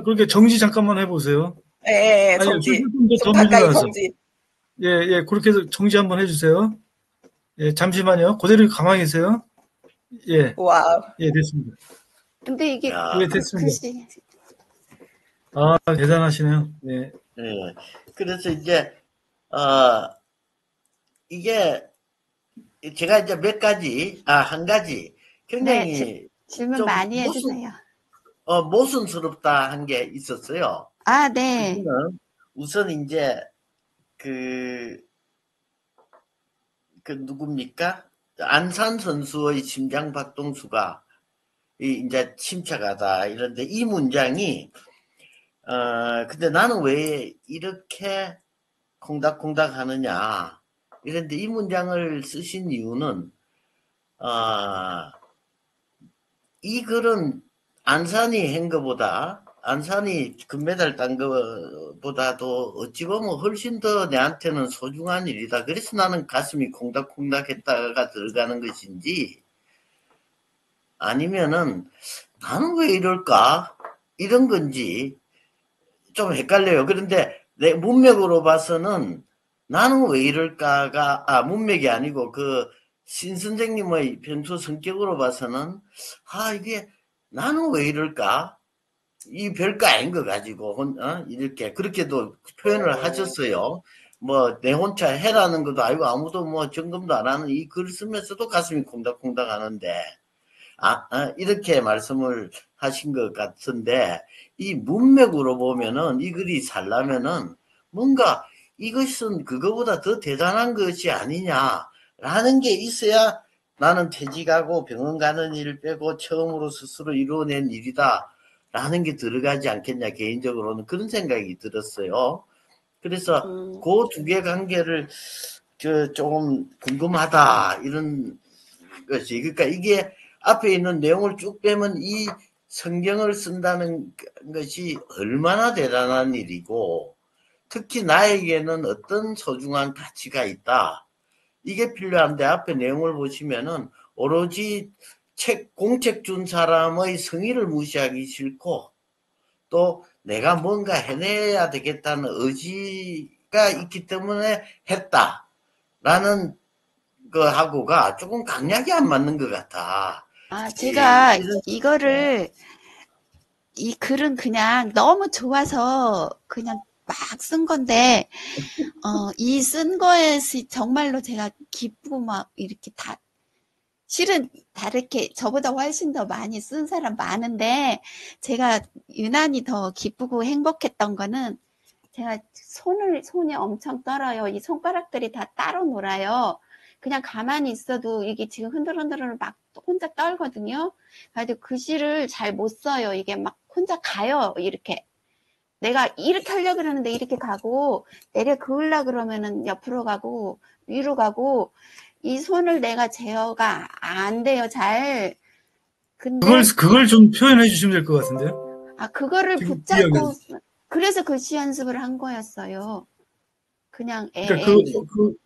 그렇게 정지 잠깐만 해보세요. 예, 아니, 정지. 좀 좀 가까이 해주셔서. 정지. 예, 그렇게 해서 정지 한번 해주세요. 예, 잠시만요. 그대로 가만히 계세요. 예, 와우. 예, 됐습니다. 근데 이게 야. 예, 됐습니다. 글씨 아, 대단하시네요. 예. 예. 그래서 이제 이게 제가 이제 한 가지 굉장히 네, 질문 좀 많이 해주세요. 모순스럽다 한 게 있었어요. 아, 네. 그거는 우선 이제 그 누굽니까? 안산 선수의 심장 박동수가 이제 침착하다 이런데 이 문장이 근데 나는 왜 이렇게 콩닥콩닥 하느냐 이런데 이 문장을 쓰신 이유는 이 글은 안산이 한 거보다 안산이 금메달 딴 거보다도 어찌 보면 훨씬 더 내한테는 소중한 일이다. 그래서 나는 가슴이 콩닥콩닥 했다가 들어가는 것인지 아니면은 나는 왜 이럴까? 이런 건지 좀 헷갈려요. 그런데 내 문맥으로 봐서는 나는 왜 이럴까가 문맥이 아니고 신 선생님의 평소 성격으로 봐서는 이게 나는 왜 이럴까? 이 별거 아닌 거 가지고 이렇게 그렇게도 표현을 하셨어요. 뭐 내 혼자 해라는 것도 아니고 아무도 뭐 점검도 안 하는 이 글 쓰면서도 가슴이 콩닥콩닥 하는데 이렇게 말씀을 하신 것 같은데 이 문맥으로 보면은 이 글이 살려면은 뭔가 이것은 그거보다 더 대단한 것이 아니냐라는 게 있어야 나는 퇴직하고 병원 가는 일 빼고 처음으로 스스로 이루어낸 일이다 라는 게 들어가지 않겠냐 개인적으로는 그런 생각이 들었어요. 그래서 그 두 개 관계를 조금 궁금하다 이런 것이 그러니까 이게 앞에 있는 내용을 쭉 빼면 이 성경을 쓴다는 것이 얼마나 대단한 일이고 특히 나에게는 어떤 소중한 가치가 있다. 이게 필요한데 앞에 내용을 보시면은 오로지 공책 준 사람의 성의를 무시하기 싫고 또 내가 뭔가 해내야 되겠다는 의지가 있기 때문에 했다라는 하고가 조금 강약이 안 맞는 것 같아. 제가 이거를 이 글은 그냥 너무 좋아서 그냥 막 쓴 건데 이 쓴 거에 정말로 제가 기쁘고 막 이렇게 실은 다르게 저보다 훨씬 더 많이 쓴 사람 많은데 제가 유난히 더 기쁘고 행복했던 거는 제가 손이 엄청 떨어요. 이 손가락들이 다 따로 놀아요. 그냥 가만히 있어도 이게 지금 흔들흔들 막 혼자 떨거든요. 그래도 글씨를 잘 못 써요. 이게 막 혼자 가요. 이렇게. 내가 이렇게 하려고 그러는데 이렇게 가고 내려 그으려고 그러면은 옆으로 가고 위로 가고 이 손을 내가 제어가 안 돼요. 잘. 근데 그걸 좀 표현해 주시면 될 것 같은데요. 그거를 붙잡고 그래서 글씨 연습을 한 거였어요. 그냥 그러니까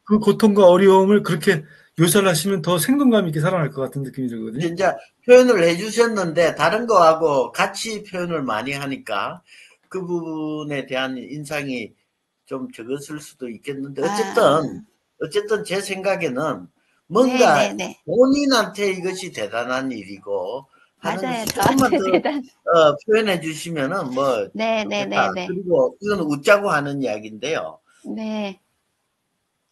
그 고통과 어려움을 그렇게 묘사를 하시면 더 생동감 있게 살아날 것 같은 느낌이 들거든요. 이제 표현을 해주셨는데 다른 거하고 같이 표현을 많이 하니까 그 부분에 대한 인상이 좀 적었을 수도 있겠는데 어쨌든 제 생각에는 뭔가 본인한테 이것이 대단한 일이고 맞아요. 조금만 더 표현해 주시면은 뭐 그리고 이건 웃자고 하는 이야기인데요. 네.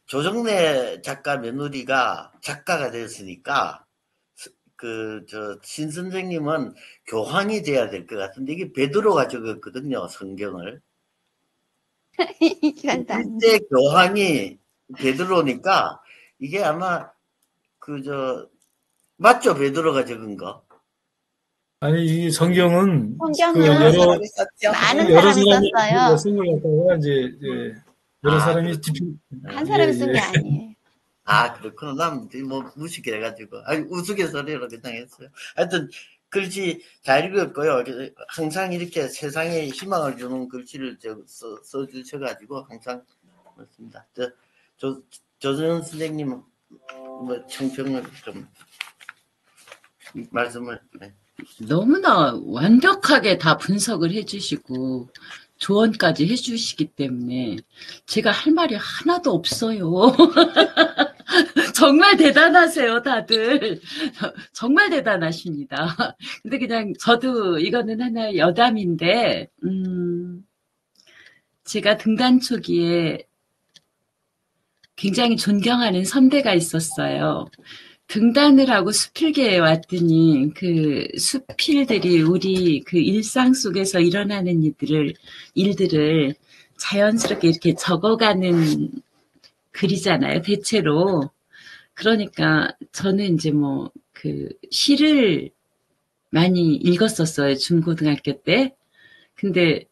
조정래 작가 며느리가 작가가 됐으니까 신 선생님은 교황이 돼야 될 것 같은데 이게 베드로가 적었거든요 성경을. 이때 교황이 베드로니까 이게 아마 맞죠 베드로가 적은 거? 아니 이 성경은 여러 사람이 썼어요. 쓴 걸 갖다가 이제 여러 사람이 한 사람이 쓴 게 아니에요. 아, 그렇구나. 난 뭐 무식해 해가지고. 아니, 우스갯소리로 그냥 했어요. 하여튼, 글씨 잘 읽었고요. 항상 이렇게 세상에 희망을 주는 글씨를 써주셔가지고, 항상, 그렇습니다. 조정 선생님, 뭐, 청평을 좀, 말씀을, 네. 너무나 완벽하게 다 분석을 해주시고 조언까지 해주시기 때문에 제가 할 말이 하나도 없어요. 정말 대단하세요, 다들. 정말 대단하십니다. 근데 그냥 저도 이거는 하나의 여담인데, 제가 등단 초기에 굉장히 존경하는 선배가 있었어요. 등단을 하고 수필계에 왔더니 그 수필들이 우리 그 일상 속에서 일어나는 일들을 자연스럽게 이렇게 적어가는 글이잖아요, 대체로. 그러니까 저는 이제 뭐 그 시를 많이 읽었었어요, 중고등학교 때. 근데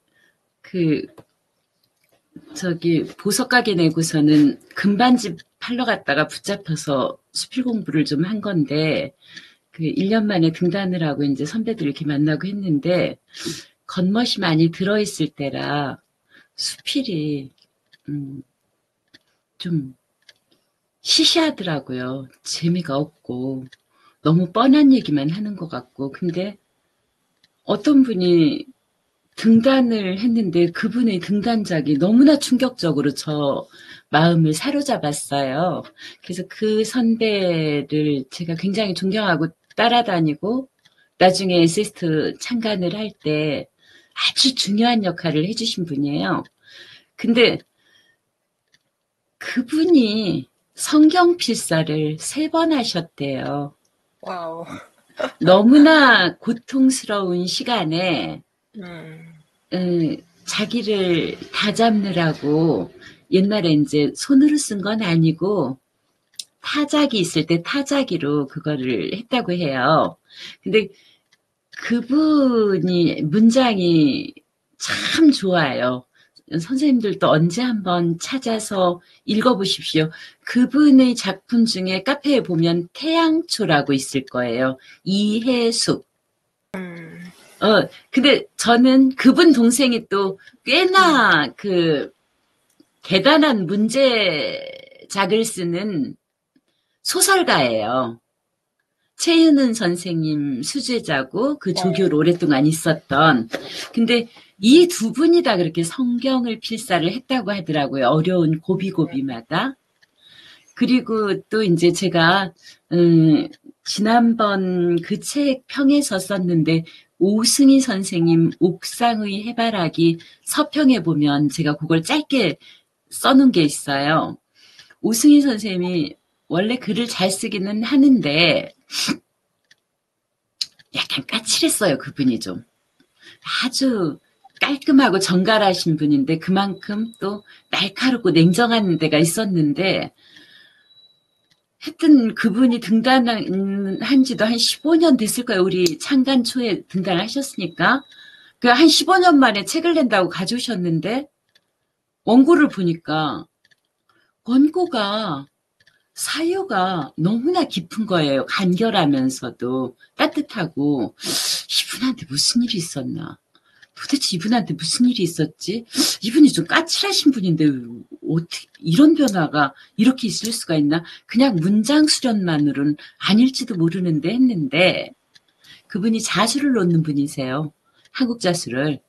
그 보석 가게 내고서는 금반지 팔러 갔다가 붙잡혀서 수필 공부를 좀 한 건데, 그 1년 만에 등단을 하고 이제 선배들 이렇게 만나고 했는데, 겉멋이 많이 들어있을 때라 수필이, 좀 시시하더라고요. 재미가 없고, 너무 뻔한 얘기만 하는 것 같고, 근데 어떤 분이 등단을 했는데 그분의 등단작이 너무나 충격적으로 저 마음을 사로잡았어요. 그래서 그 선배를 제가 굉장히 존경하고 따라다니고 나중에 에세이스트 창간을 할 때 아주 중요한 역할을 해주신 분이에요. 근데 그분이 성경 필사를 3번 하셨대요. 와우. 너무나 고통스러운 시간에 음. 자기를 다잡느라고 옛날에 이제 손으로 쓴 건 아니고 타자기 있을 때 타자기로 그거를 했다고 해요. 근데 그분이 문장이 참 좋아요. 선생님들도 언제 한번 찾아서 읽어보십시오. 그분의 작품 중에 카페에 보면 태양초라고 있을 거예요. 이해숙. 근데 저는 그분 동생이 또 꽤나 그 대단한 문제작을 쓰는 소설가예요. 최윤은 선생님 수제자고 그 조교를 오랫동안 있었던. 근데 이 두 분이 다 그렇게 성경을 필사를 했다고 하더라고요. 어려운 고비고비마다. 그리고 또 이제 제가 지난번 그 책 평에서 썼는데 오승희 선생님 옥상의 해바라기 서평에 보면 제가 그걸 짧게 써놓은 게 있어요. 오승희 선생님이 원래 글을 잘 쓰기는 하는데 약간 까칠했어요. 그분이 좀. 아주 깔끔하고 정갈하신 분인데 그만큼 또 날카롭고 냉정한 데가 있었는데 하여튼 그분이 등단한 지도 한 15년 됐을 거예요. 우리 창간 초에 등단하셨으니까. 그 한 15년 만에 책을 낸다고 가져오셨는데 원고를 보니까 원고가 사유가 너무나 깊은 거예요. 간결하면서도 따뜻하고 이분한테 무슨 일이 있었나. 도대체 이분한테 무슨 일이 있었지? 이분이 좀 까칠하신 분인데 어떻게 이런 변화가 이렇게 있을 수가 있나? 그냥 문장 수련만으로는 아닐지도 모르는데 했는데 그분이 자수를 놓는 분이세요. 한국 자수를.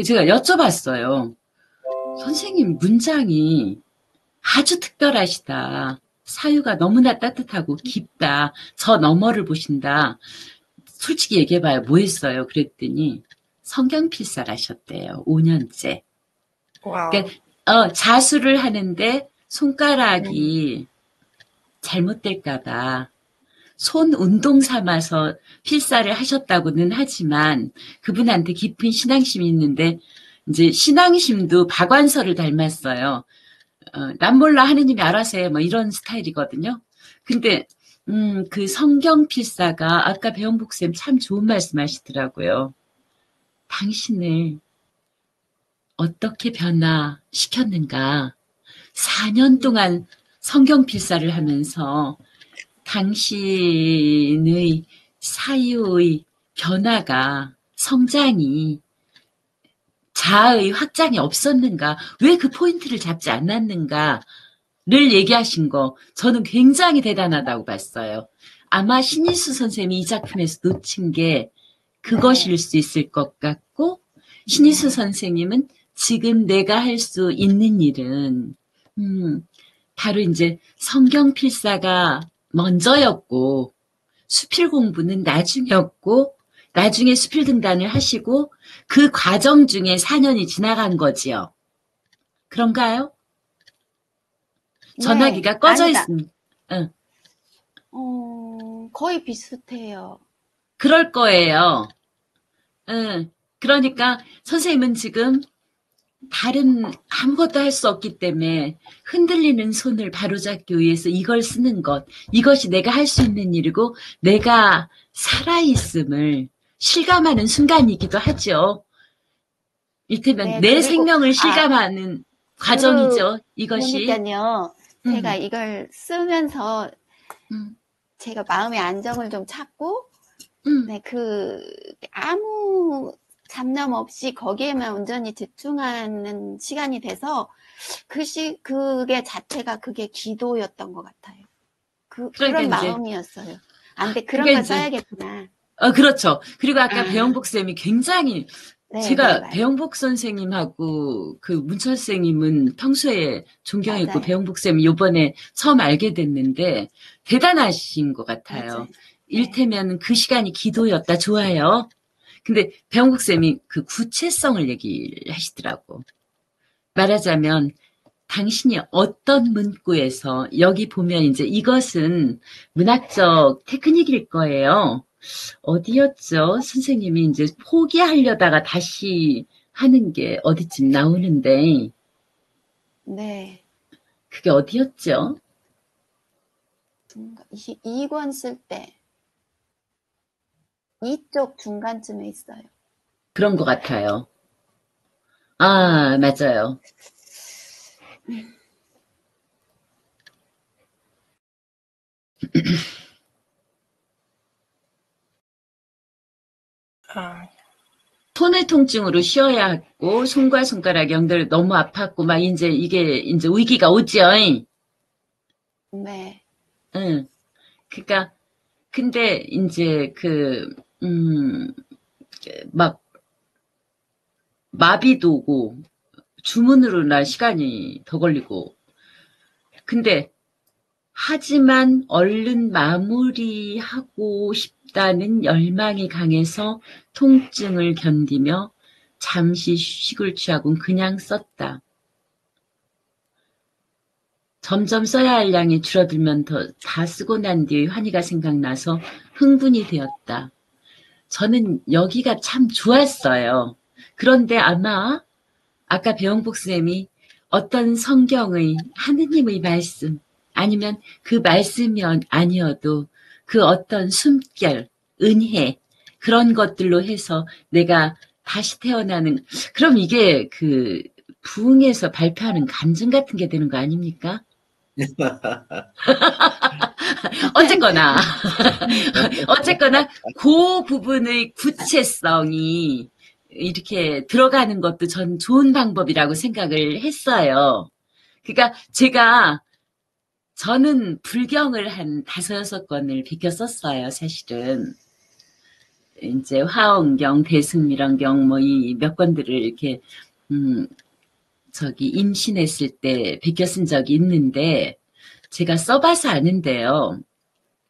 제가 여쭤봤어요. 선생님 문장이 아주 특별하시다. 사유가 너무나 따뜻하고 깊다. 저 너머를 보신다. 솔직히 얘기해봐요. 뭐 했어요? 그랬더니 성경 필사를 하셨대요. 5년째. 와우. 그러니까 자수를 하는데 손가락이 잘못될까봐 손 운동 삼아서 필사를 하셨다고는 하지만 그분한테 깊은 신앙심이 있는데 이제 신앙심도 박완서를 닮았어요. 난 몰라 하느님이 알아서 해 뭐 이런 스타일이거든요. 근데 그 성경 필사가 아까 배영복쌤 참 좋은 말씀 하시더라고요. 당신을 어떻게 변화시켰는가. 4년 동안 성경 필사를 하면서 당신의 사유의 변화가, 성장이, 자아의 확장이 없었는가, 왜 그 포인트를 잡지 않았는가를 얘기하신 거 저는 굉장히 대단하다고 봤어요. 아마 신일수 선생님이 이 작품에서 놓친 게 그것일 수 있을 것 같고, 신일수 선생님은 지금 내가 할 수 있는 일은 바로 이제 성경 필사가 먼저였고 수필 공부는 나중이었고 나중에 수필 등단을 하시고 그 과정 중에 4년이 지나간 거지요. 그런가요? 전화기가 꺼져 있습니다. 거의 비슷해요. 그럴 거예요. 그러니까 선생님은 지금 다른 아무것도 할 수 없기 때문에 흔들리는 손을 바로잡기 위해서 이걸 쓰는 것, 이것이 내가 할 수 있는 일이고 내가 살아있음을 실감하는 순간이기도 하죠. 이를테면 네, 내 그리고, 생명을 실감하는 과정이죠. 이것이. 그러니까요. 제가 이걸 쓰면서 제가 마음의 안정을 좀 찾고 네, 아무 잡념 없이 거기에만 온전히 집중하는 시간이 돼서 그게 자체가 그게 기도였던 것 같아요. 그러니까 그런 이제, 마음이었어요. 안 돼, 그런 그러니까 걸 이제, 써야겠구나. 그렇죠. 그리고 아까 배영복 쌤이 굉장히 네, 제가 네, 배영복 선생님하고 그 문철 선생님은 평소에 존경했고 맞아요. 배영복 쌤이 요번에 처음 알게 됐는데 대단하신 것 같아요. 맞아요. 일테면 그 시간이 기도였다. 좋아요. 근데 배영복 쌤이 그 구체성을 얘기하시더라고. 말하자면 당신이 어떤 문구에서 여기 보면 이제 이것은 문학적 테크닉일 거예요. 어디였죠? 선생님이 이제 포기하려다가 다시 하는 게 어디쯤 나오는데 네. 그게 어디였죠? 2권 쓸 때 이쪽 중간쯤에 있어요. 그런 것 같아요. 아, 맞아요. 손의 통증으로 쉬어야 하고 손과 손가락 연결 너무 아팠고 막 이제 이게 이제 위기가 오죠. 네. 응. 그러니까 근데 이제 막 마비도 오고 주문으로나 시간이 더 걸리고 근데 하지만 얼른 마무리하고 싶다는 열망이 강해서 통증을 견디며 잠시 휴식을 취하곤 그냥 썼다. 점점 써야 할 양이 줄어들면 다 쓰고 난 뒤의 환희가 생각나서 흥분이 되었다. 저는 여기가 참 좋았어요. 그런데 아마 아까 배영복 쌤이 어떤 성경의 하느님의 말씀 아니면 그 말씀이 아니어도 그 어떤 숨결, 은혜 그런 것들로 해서 내가 다시 태어나는 그럼 이게 그 부흥에서 발표하는 간증 같은 게 되는 거 아닙니까? 어쨌거나 그 부분의 구체성이 이렇게 들어가는 것도 전 좋은 방법이라고 생각을 했어요. 그러니까 저는 불경을 한 5-6권을 비껴 썼어요, 사실은. 이제 화엄경, 대승밀원경 뭐 이 몇 권들을 이렇게 임신했을 때 비껴 쓴 적이 있는데 제가 써봐서 아는데요.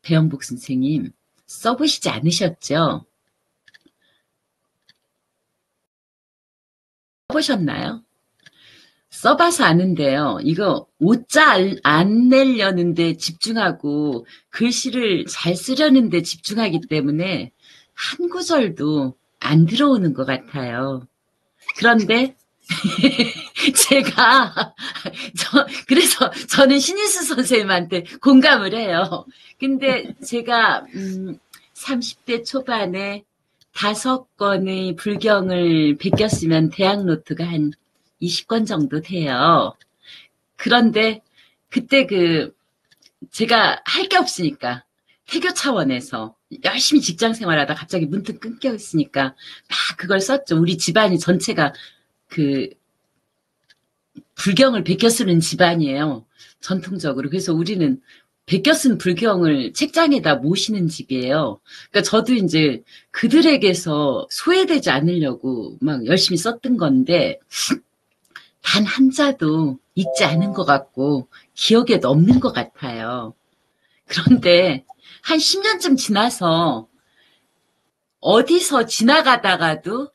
배영복 선생님 써보시지 않으셨죠? 써보셨나요? 써봐서 아는데요. 이거 오자 안 내려는데 집중하고 글씨를 잘 쓰려는데 집중하기 때문에 한 구절도 안 들어오는 것 같아요. 그런데 그래서 저는 신일수 선생님한테 공감을 해요. 근데 제가 30대 초반에 5권의 불경을 베꼈으면 대학 노트가 한 20권 정도 돼요. 그런데 그때 제가 할 게 없으니까 태교 차원에서 열심히 직장 생활하다 갑자기 문득 끊겨 있으니까 막 그걸 썼죠. 우리 집안이 전체가 불경을 베껴 쓰는 집안이에요. 전통적으로. 그래서 우리는 베껴 쓴 불경을 책장에다 모시는 집이에요. 그러니까 저도 이제 그들에게서 소외되지 않으려고 막 열심히 썼던 건데 단 한자도 읽지 않은 것 같고 기억에도 없는 것 같아요. 그런데 한 10년쯤 지나서 어디서 지나가다가도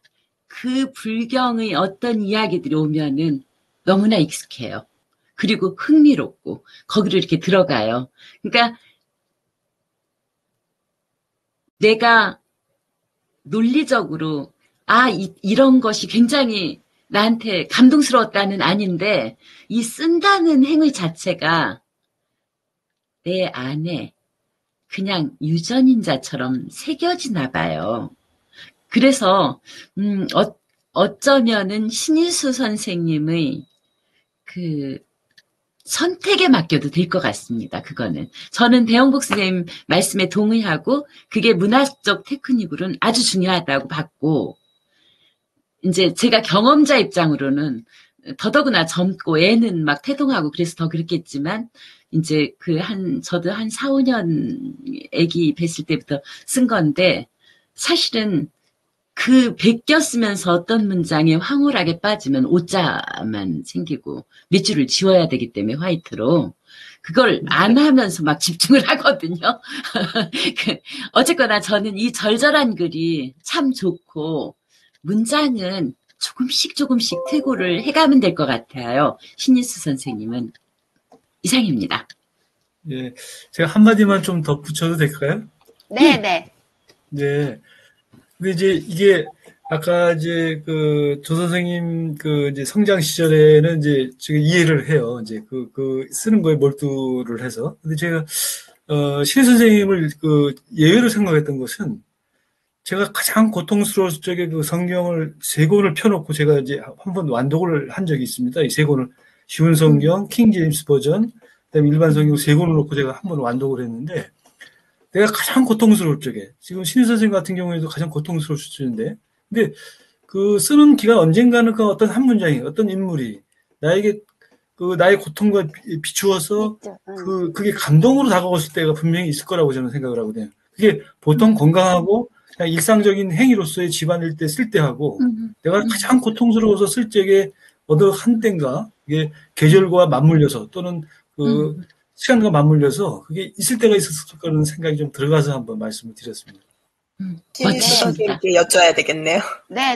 그 불경의 어떤 이야기들이 오면은 너무나 익숙해요. 그리고 흥미롭고 거기로 이렇게 들어가요. 그러니까 내가 논리적으로 이런 것이 굉장히 나한테 감동스러웠다는 아닌데 이 쓴다는 행위 자체가 내 안에 그냥 유전인자처럼 새겨지나 봐요. 그래서 어쩌면은 신일수 선생님의 선택에 맡겨도 될 것 같습니다. 그거는. 저는 배영복 선생님 말씀에 동의하고 그게 문학적 테크닉으로는 아주 중요하다고 봤고 이제 제가 경험자 입장으로는 더더구나 젊고 애는 막 태동하고 그래서 더 그렇겠지만 이제 저도 한 4, 5년 애기 뵀을 때부터 쓴 건데 사실은 베껴 쓰면서 어떤 문장에 황홀하게 빠지면 오자만 생기고 밑줄을 지워야 되기 때문에 화이트로 그걸 안 하면서 막 집중을 하거든요. 어쨌거나 저는 이 절절한 글이 참 좋고 문장은 조금씩 퇴고를 해가면 될 것 같아요. 신일수 선생님은 이상입니다. 예, 제가 한마디만 좀 덧붙여도 될까요? 네. 네. 근데 이제 이게 아까 이제 조 선생님 이제 성장 시절에는 이제 제가 이해를 해요. 이제 쓰는 거에 몰두를 해서. 근데 제가 신 선생님을 예외로 생각했던 것은 제가 가장 고통스러웠을 적에 성경을 3권을 펴놓고 제가 이제 한번 완독을 한 적이 있습니다. 이 3권을 쉬운 성경, 킹 제임스 버전, 그다음에 일반 성경 3권을 놓고 제가 한번 완독을 했는데 내가 가장 고통스러울 적에 지금 신일 선생님 같은 경우에도 가장 고통스러울 수준인데 근데 쓰는 기간 언젠가는 어떤 한 문장이 어떤 인물이 나에게 나의 고통과 비추어서 그게 감동으로 다가왔을 때가 분명히 있을 거라고 저는 생각을 하거든요. 그게 보통 건강하고 그냥 일상적인 행위로서의 집안일 때 쓸 때하고 내가 가장 고통스러워서 쓸 적에 어느 한때인가 이게 계절과 맞물려서 또는 시간과 맞물려서 그게 있을 때가 있었을 거라는 생각이 좀 들어가서 한번 말씀을 드렸습니다. 신일수 선생님께 여쭤야 되겠네요. 네.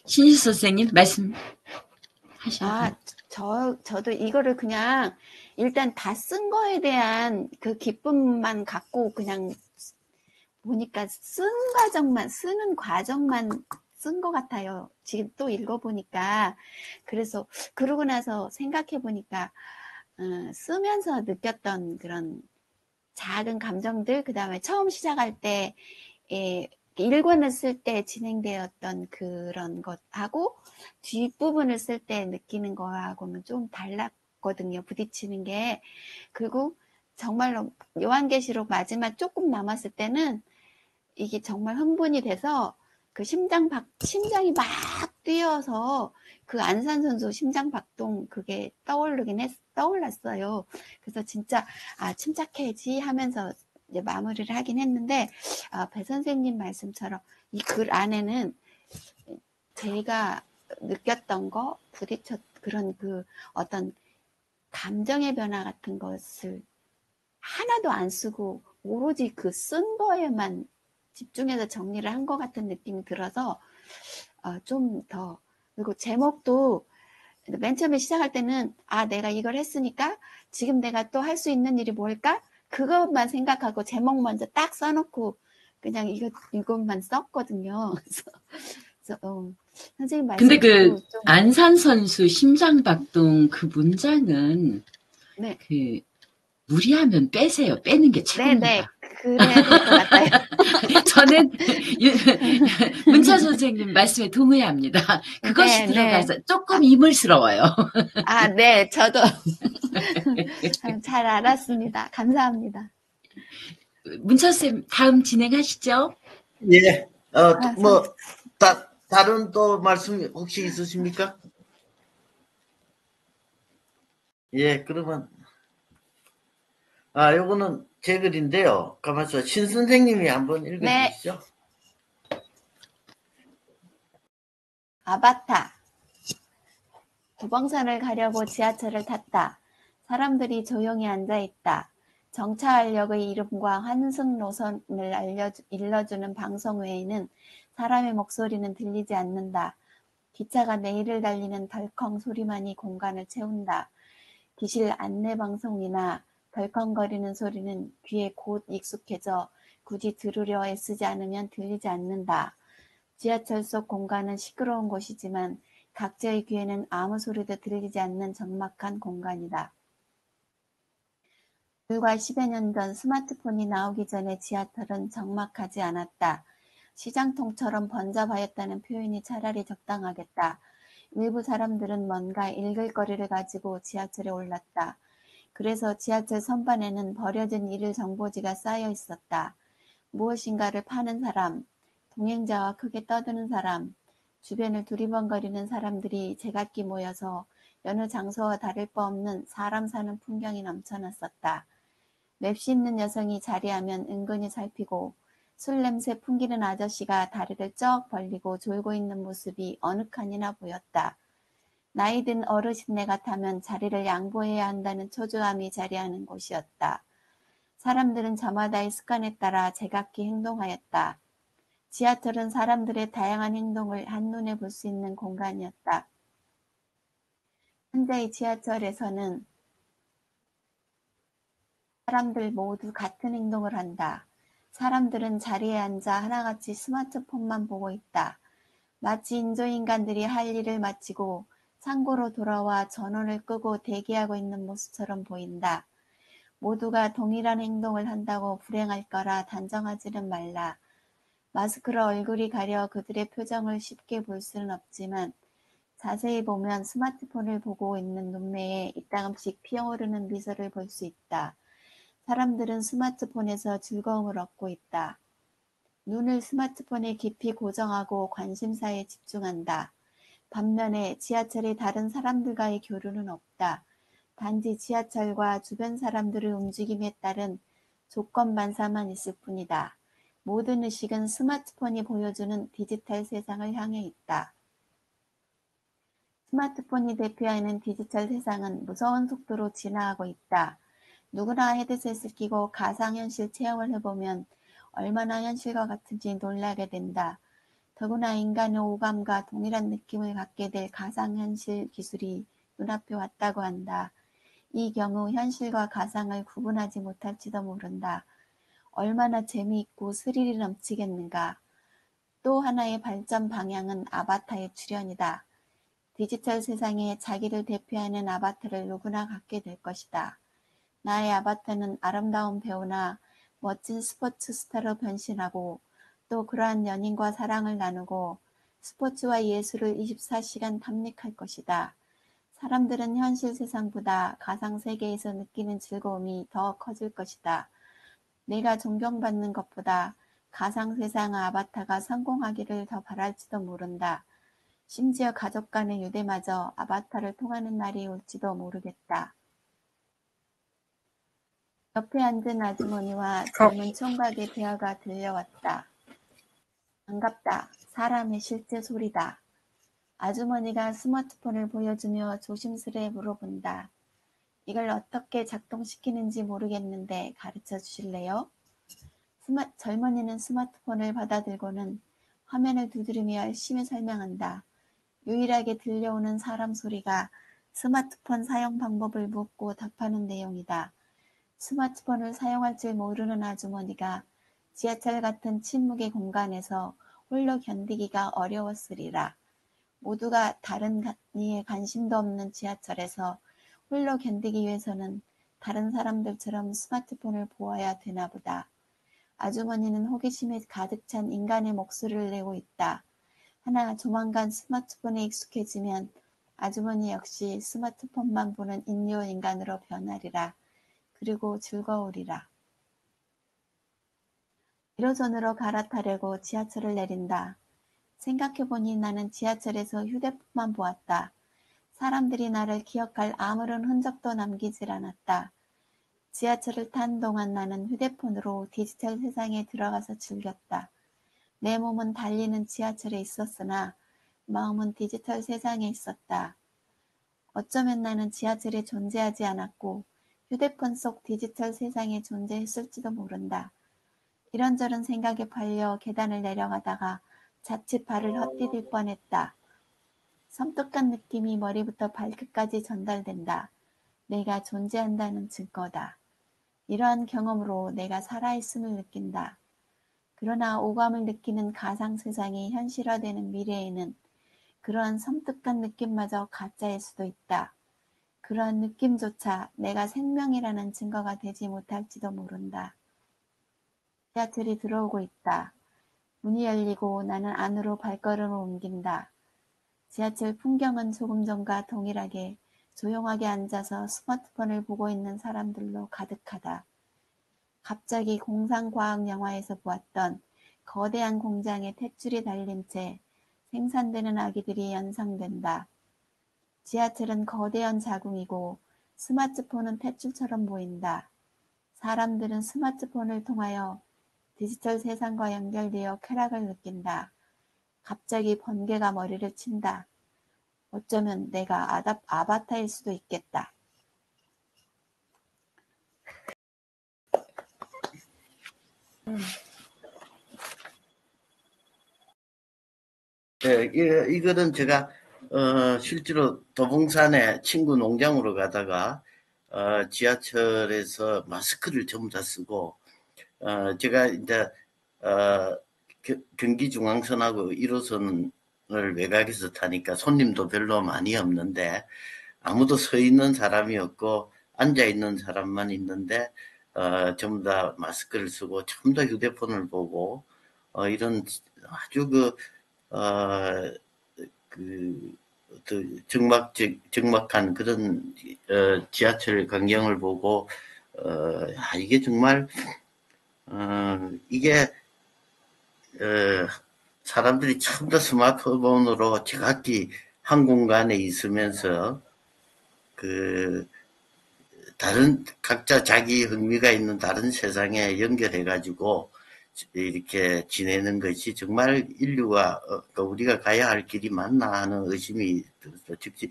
신일수 선생님 말씀하셔도 저도 이거를 그냥 일단 다 쓴 거에 대한 그 기쁨만 갖고 그냥 보니까 쓰는 과정만 쓴 것 같아요. 지금 또 읽어보니까. 그래서 그러고 나서 생각해보니까 쓰면서 느꼈던 그런 작은 감정들, 그 다음에 처음 시작할 때 1권을 쓸 때 진행되었던 그런 것하고 뒷부분을 쓸 때 느끼는 거하고는 좀 달랐거든요. 부딪히는 게. 그리고 정말로 요한계시록 마지막 조금 남았을 때는 이게 정말 흥분이 돼서 그 심장이 막 뛰어서 그 안산 선수 심장 박동 그게 떠올랐어요. 그래서 진짜 침착해야지 하면서 이제 마무리를 하긴 했는데 배 선생님 말씀처럼 이 글 안에는 제가 느꼈던 거 그런 어떤 감정의 변화 같은 것을 하나도 안 쓰고 오로지 그 쓴 거에만 집중해서 정리를 한 것 같은 느낌이 들어서 좀 더 그리고 제목도 맨 처음에 시작할 때는 내가 이걸 했으니까 지금 내가 또 할 수 있는 일이 뭘까? 그것만 생각하고 제목 먼저 딱 써놓고 그냥 이것만 썼거든요. 그래서 선생님 말씀 근데 안산 선수 심장박동 그 문장은 네. 무리하면 빼세요. 빼는 게 최고입니다. 네. 그래야 될 것 같아요. 저는 문철 선생님 말씀에 동의합니다. 그것이 네, 네. 들어가서 조금 이물스러워요. 아, 네, 저도 잘 알았습니다. 감사합니다. 문철 쌤 다음 진행하시죠. 예. 아, 다른 또 말씀 혹시 있으십니까? 예, 그러면, 요거는 제 글인데요. 가만있어. 신 선생님이 한번 네. 읽어주시죠. 아바타. 구봉산을 가려고 지하철을 탔다. 사람들이 조용히 앉아있다. 정차역의 이름과 환승 노선을 일러주는 방송 외에는 사람의 목소리는 들리지 않는다. 기차가 내일을 달리는 덜컹 소리만이 공간을 채운다. 기실 안내방송이나 덜컹거리는 소리는 귀에 곧 익숙해져 굳이 들으려 애쓰지 않으면 들리지 않는다. 지하철 속 공간은 시끄러운 곳이지만 각자의 귀에는 아무 소리도 들리지 않는 적막한 공간이다. 불과 10여 년 전 스마트폰이 나오기 전에 지하철은 적막하지 않았다. 시장통처럼 번잡하였다는 표현이 차라리 적당하겠다. 일부 사람들은 뭔가 읽을 거리를 가지고 지하철에 올랐다. 그래서 지하철 선반에는 버려진 일일 정보지가 쌓여 있었다. 무엇인가를 파는 사람, 동행자와 크게 떠드는 사람, 주변을 두리번거리는 사람들이 제각기 모여서 여느 장소와 다를 바 없는 사람 사는 풍경이 넘쳐났었다. 맵시 있는 여성이 자리하면 은근히 살피고 술 냄새 풍기는 아저씨가 다리를 쩍 벌리고 졸고 있는 모습이 어느 칸이나 보였다. 나이든 어르신네 같으면 자리를 양보해야 한다는 초조함이 자리하는 곳이었다. 사람들은 저마다의 습관에 따라 제각기 행동하였다. 지하철은 사람들의 다양한 행동을 한눈에 볼 수 있는 공간이었다. 현재의 지하철에서는 사람들 모두 같은 행동을 한다. 사람들은 자리에 앉아 하나같이 스마트폰만 보고 있다. 마치 인조인간들이 할 일을 마치고 상고로 돌아와 전원을 끄고 대기하고 있는 모습처럼 보인다. 모두가 동일한 행동을 한다고 불행할 거라 단정하지는 말라. 마스크로 얼굴이 가려 그들의 표정을 쉽게 볼 수는 없지만 자세히 보면 스마트폰을 보고 있는 눈매에 이따금씩 피어오르는 미소를 볼 수 있다. 사람들은 스마트폰에서 즐거움을 얻고 있다. 눈을 스마트폰에 깊이 고정하고 관심사에 집중한다. 반면에 지하철이 다른 사람들과의 교류는 없다. 단지 지하철과 주변 사람들의 움직임에 따른 조건 반사만 있을 뿐이다. 모든 의식은 스마트폰이 보여주는 디지털 세상을 향해 있다. 스마트폰이 대표하는 디지털 세상은 무서운 속도로 진화하고 있다. 누구나 헤드셋을 끼고 가상현실 체험을 해보면 얼마나 현실과 같은지 놀라게 된다. 더구나 인간의 오감과 동일한 느낌을 갖게 될 가상현실 기술이 눈앞에 왔다고 한다. 이 경우 현실과 가상을 구분하지 못할지도 모른다. 얼마나 재미있고 스릴이 넘치겠는가. 또 하나의 발전 방향은 아바타의 출현이다. 디지털 세상에 자기를 대표하는 아바타를 누구나 갖게 될 것이다. 나의 아바타는 아름다운 배우나 멋진 스포츠 스타로 변신하고 또 그러한 연인과 사랑을 나누고 스포츠와 예술을 24시간 탐닉할 것이다. 사람들은 현실 세상보다 가상 세계에서 느끼는 즐거움이 더 커질 것이다. 내가 존경받는 것보다 가상 세상 아바타가 성공하기를 더 바랄지도 모른다. 심지어 가족 간의 유대마저 아바타를 통하는 날이 올지도 모르겠다. 옆에 앉은 아주머니와 젊은 총각의 대화가 들려왔다. 반갑다. 사람의 실제 소리다. 아주머니가 스마트폰을 보여주며 조심스레 물어본다. 이걸 어떻게 작동시키는지 모르겠는데 가르쳐 주실래요? 젊은이는 스마트폰을 받아들고는 화면을 두드리며 열심히 설명한다. 유일하게 들려오는 사람 소리가 스마트폰 사용 방법을 묻고 답하는 내용이다. 스마트폰을 사용할 줄 모르는 아주머니가 지하철 같은 침묵의 공간에서 홀로 견디기가 어려웠으리라. 모두가 다른 이에 관심도 없는 지하철에서 홀로 견디기 위해서는 다른 사람들처럼 스마트폰을 보아야 되나 보다. 아주머니는 호기심에 가득 찬 인간의 목소리를 내고 있다. 하나 조만간 스마트폰에 익숙해지면 아주머니 역시 스마트폰만 보는 인류 인간으로 변하리라. 그리고 즐거우리라. 1호선으로 갈아타려고 지하철을 내린다. 생각해보니 나는 지하철에서 휴대폰만 보았다. 사람들이 나를 기억할 아무런 흔적도 남기질 않았다. 지하철을 탄 동안 나는 휴대폰으로 디지털 세상에 들어가서 즐겼다. 내 몸은 달리는 지하철에 있었으나 마음은 디지털 세상에 있었다. 어쩌면 나는 지하철에 존재하지 않았고 휴대폰 속 디지털 세상에 존재했을지도 모른다. 이런저런 생각에 팔려 계단을 내려가다가 자칫 발을 헛디딜 뻔했다. 섬뜩한 느낌이 머리부터 발끝까지 전달된다. 내가 존재한다는 증거다. 이러한 경험으로 내가 살아있음을 느낀다. 그러나 오감을 느끼는 가상세상이 현실화되는 미래에는 그러한 섬뜩한 느낌마저 가짜일 수도 있다. 그러한 느낌조차 내가 생명이라는 증거가 되지 못할지도 모른다. 지하철이 들어오고 있다. 문이 열리고 나는 안으로 발걸음을 옮긴다. 지하철 풍경은 조금 전과 동일하게 조용하게 앉아서 스마트폰을 보고 있는 사람들로 가득하다. 갑자기 공상과학 영화에서 보았던 거대한 공장에 탯줄이 달린 채 생산되는 아기들이 연상된다. 지하철은 거대한 자궁이고 스마트폰은 탯줄처럼 보인다. 사람들은 스마트폰을 통하여 디지털 세상과 연결되어 쾌락을 느낀다. 갑자기 번개가 머리를 친다. 어쩌면 내가 아바타일 수도 있겠다. 네, 이거는 제가 실제로 도봉산에 친구 농장으로 가다가 지하철에서 마스크를 전부 다 쓰고 제가 이제 경기중앙선하고 1호선을 외곽에서 타니까 손님도 별로 많이 없는데 아무도 서 있는 사람이 없고 앉아 있는 사람만 있는데 전부 다 마스크를 쓰고 전부 다 휴대폰을 보고 이런 아주 적막한 그런 지하철 광경을 보고 이게 정말 이게 사람들이 전부 다 스마트폰으로 제각기 한 공간에 있으면서 다른 각자 자기 흥미가 있는 다른 세상에 연결해 가지고 이렇게 지내는 것이 정말 인류가 우리가 가야 할 길이 맞나 하는 의심이 들었어. 즉시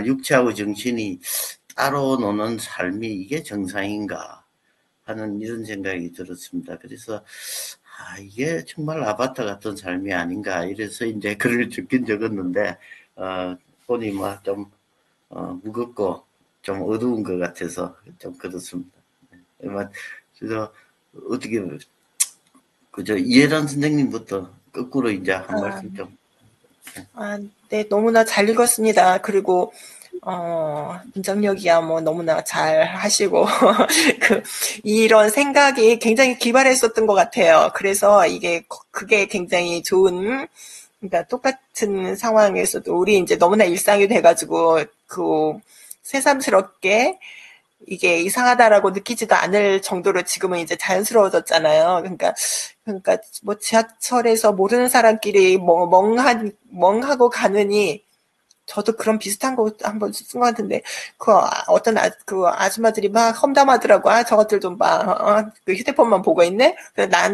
육체하고 정신이 따로 노는 삶이 이게 정상인가 하는 이런 생각이 들었습니다. 그래서 이게 정말 아바타 같은 삶이 아닌가 이래서 이제 글을 적긴 적었는데 보니 좀 무겁고 좀 어두운 것 같아서 좀 그렇습니다. 그래서 어떻게 그저 이해란 선생님부터 거꾸로 이제 한 말씀 좀. 네, 너무나 잘 읽었습니다. 그리고 분석력이야 뭐 너무나 잘 하시고 이런 생각이 굉장히 기발했었던 것 같아요. 그래서 그게 굉장히 좋은, 그러니까 똑같은 상황에서도 우리 이제 너무나 일상이 돼가지고 새삼스럽게 이게 이상하다라고 느끼지도 않을 정도로 지금은 이제 자연스러워졌잖아요. 그러니까 뭐 지하철에서 모르는 사람끼리 멍하고 가느니, 저도 그런 비슷한 거 한번 쓴 것 같은데, 어떤 아줌마들이 막 험담하더라고. 저것들 좀 봐. 휴대폰만 보고 있네?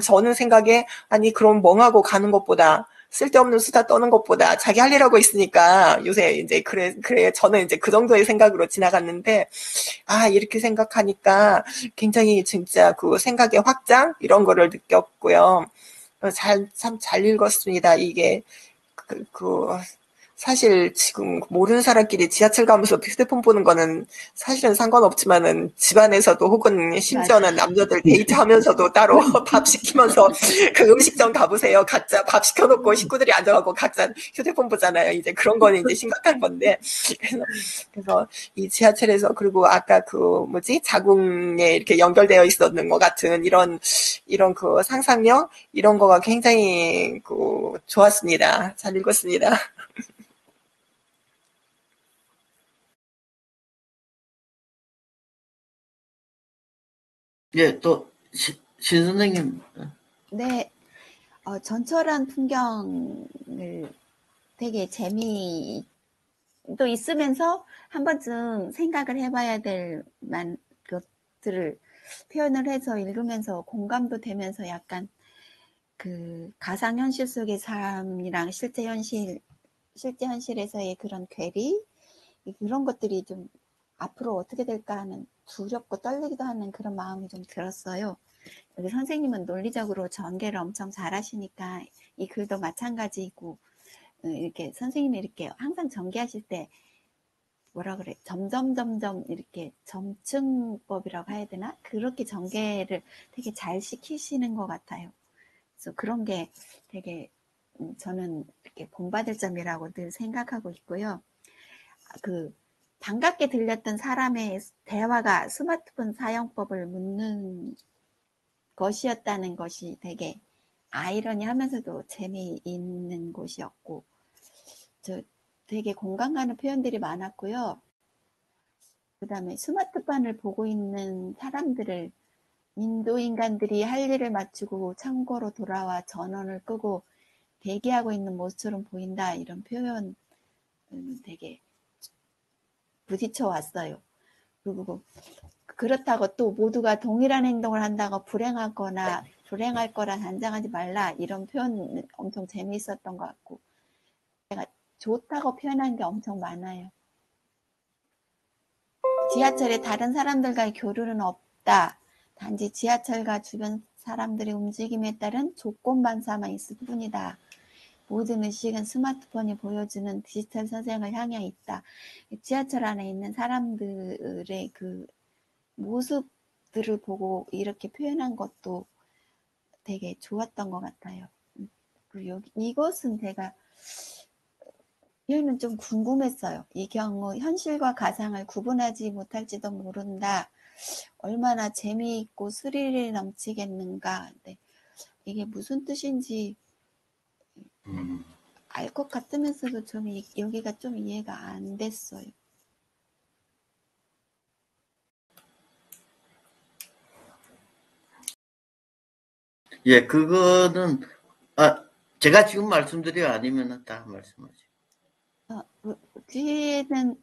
저는 생각에, 아니, 그럼 멍하고 가는 것보다, 쓸데없는 수다 떠는 것보다 자기 할 일 하고 있으니까 요새 이제 그래, 저는 이제 그 정도의 생각으로 지나갔는데, 이렇게 생각하니까 굉장히 진짜 생각의 확장? 이런 거를 느꼈고요. 참 잘 읽었습니다. 이게, 사실 지금 모르는 사람끼리 지하철 가면서 휴대폰 보는 거는 사실은 상관없지만은 집안에서도 혹은 심지어는 남자들 데이트하면서도 따로 밥 시키면서 그 음식점 가보세요. 각자 밥 시켜놓고 식구들이 앉아가고 각자 휴대폰 보잖아요. 이제 그런 거는 이제 심각한 건데. 그래서 이 지하철에서 그리고 아까 그 뭐지 자궁에 이렇게 연결되어 있었는 것 같은 이런 그 상상력 이런 거가 굉장히 그 좋았습니다. 잘 읽었습니다. 예, 또 신 선생님. 네, 전철한 풍경을 되게 재미도 있으면서 한 번쯤 생각을 해봐야 될 것들을 표현을 해서 읽으면서 공감도 되면서 약간 그 가상현실 속의 삶이랑 실제 현실에서의 그런 괴리 그런 것들이 좀 앞으로 어떻게 될까 하는 두렵고 떨리기도 하는 그런 마음이 좀 들었어요. 여기 선생님은 논리적으로 전개를 엄청 잘하시니까 이 글도 마찬가지고 이렇게 선생님이 이렇게 항상 전개하실 때 뭐라 그래 점점 이렇게 점층법이라고 해야 되나 그렇게 전개를 되게 잘 시키시는 것 같아요. 그래서 그런 게 되게 저는 이렇게 본받을 점이라고 늘 생각하고 있고요. 그 반갑게 들렸던 사람의 대화가 스마트폰 사용법을 묻는 것이었다는 것이 되게 아이러니하면서도 재미있는 곳이었고 저 되게 공감 가는 표현들이 많았고요. 그 다음에 스마트폰을 보고 있는 사람들을 인도인간들이 할 일을 마치고 창고로 돌아와 전원을 끄고 대기하고 있는 모습처럼 보인다 이런 표현 되게 부딪혀 왔어요. 그리고 그렇다고 또 모두가 동일한 행동을 한다고 불행할 거라 단정하지 말라 이런 표현 엄청 재미있었던 것 같고 제가 좋다고 표현한 게 엄청 많아요. 지하철에 다른 사람들과의 교류는 없다. 단지 지하철과 주변 사람들의 움직임에 따른 조건만 삼아 있을 뿐이다. 모든 의식은 스마트폰이 보여주는 디지털 세상을 향해 있다. 지하철 안에 있는 사람들의 그 모습들을 보고 이렇게 표현한 것도 되게 좋았던 것 같아요. 그리고 이것은 제가 표현은 좀 궁금했어요. 이 경우 현실과 가상을 구분하지 못할지도 모른다. 얼마나 재미있고 스릴이 넘치겠는가. 네. 이게 무슨 뜻인지 알 것 같으면서도 좀 여기가 좀 이해가 안 됐어요. 예, 그거는 제가 지금 말씀드려요? 아니면 다 말씀하세요? 뒤에는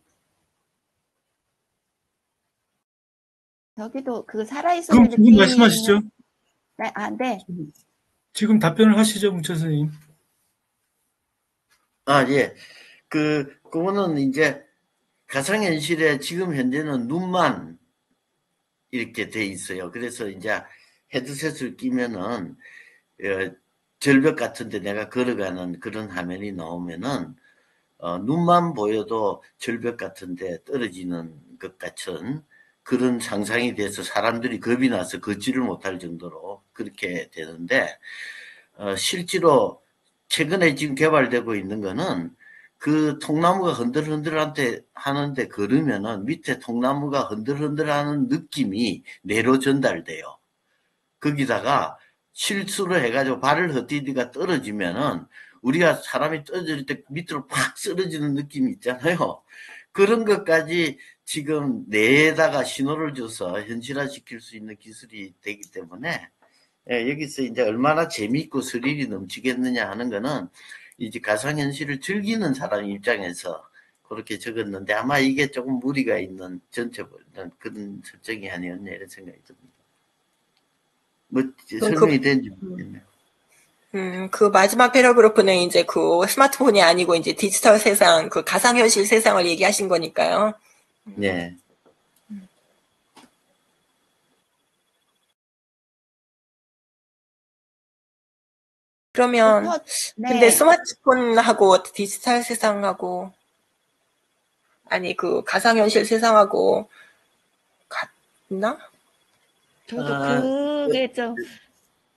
저기도 그 살아있음을 그럼 지금 느끼는 말씀하시죠. 네. 지금 답변을 하시죠, 문철 선생님. 예. 그거는 이제 가상현실에 지금 현재는 눈만 이렇게 돼 있어요. 그래서 이제 헤드셋을 끼면은 절벽 같은데 내가 걸어가는 그런 화면이 나오면은 눈만 보여도 절벽 같은데 떨어지는 것 같은 그런 상상이 돼서 사람들이 겁이 나서 걷지를 못할 정도로 그렇게 되는데 실제로 최근에 지금 개발되고 있는 거는 그 통나무가 흔들흔들한테 하는데 걸으면은 밑에 통나무가 흔들흔들하는 느낌이 뇌로 전달돼요. 거기다가 실수를 해가지고 발을 헛디디가 떨어지면은 우리가 사람이 떨어질 때 밑으로 팍 쓰러지는 느낌이 있잖아요. 그런 것까지 지금 뇌에다가 신호를 줘서 현실화시킬 수 있는 기술이 되기 때문에 여기서 이제 얼마나 재미있고 스릴이 넘치겠느냐 하는 거는 이제 가상현실을 즐기는 사람 입장에서 그렇게 적었는데 아마 이게 조금 무리가 있는 전체보다는 그런 설정이 아니었냐 이런 생각이 듭니다. 뭐 설명이 되는지 모르겠네요. 그 마지막 패러그래프는 이제 그 스마트폰이 아니고 이제 디지털 세상, 그 가상현실 세상을 얘기하신 거니까요. 네. 그러면 근데 네. 스마트폰하고 디지털 세상하고 아니 그 가상현실 세상하고 같나? 저도 아, 그게 좀,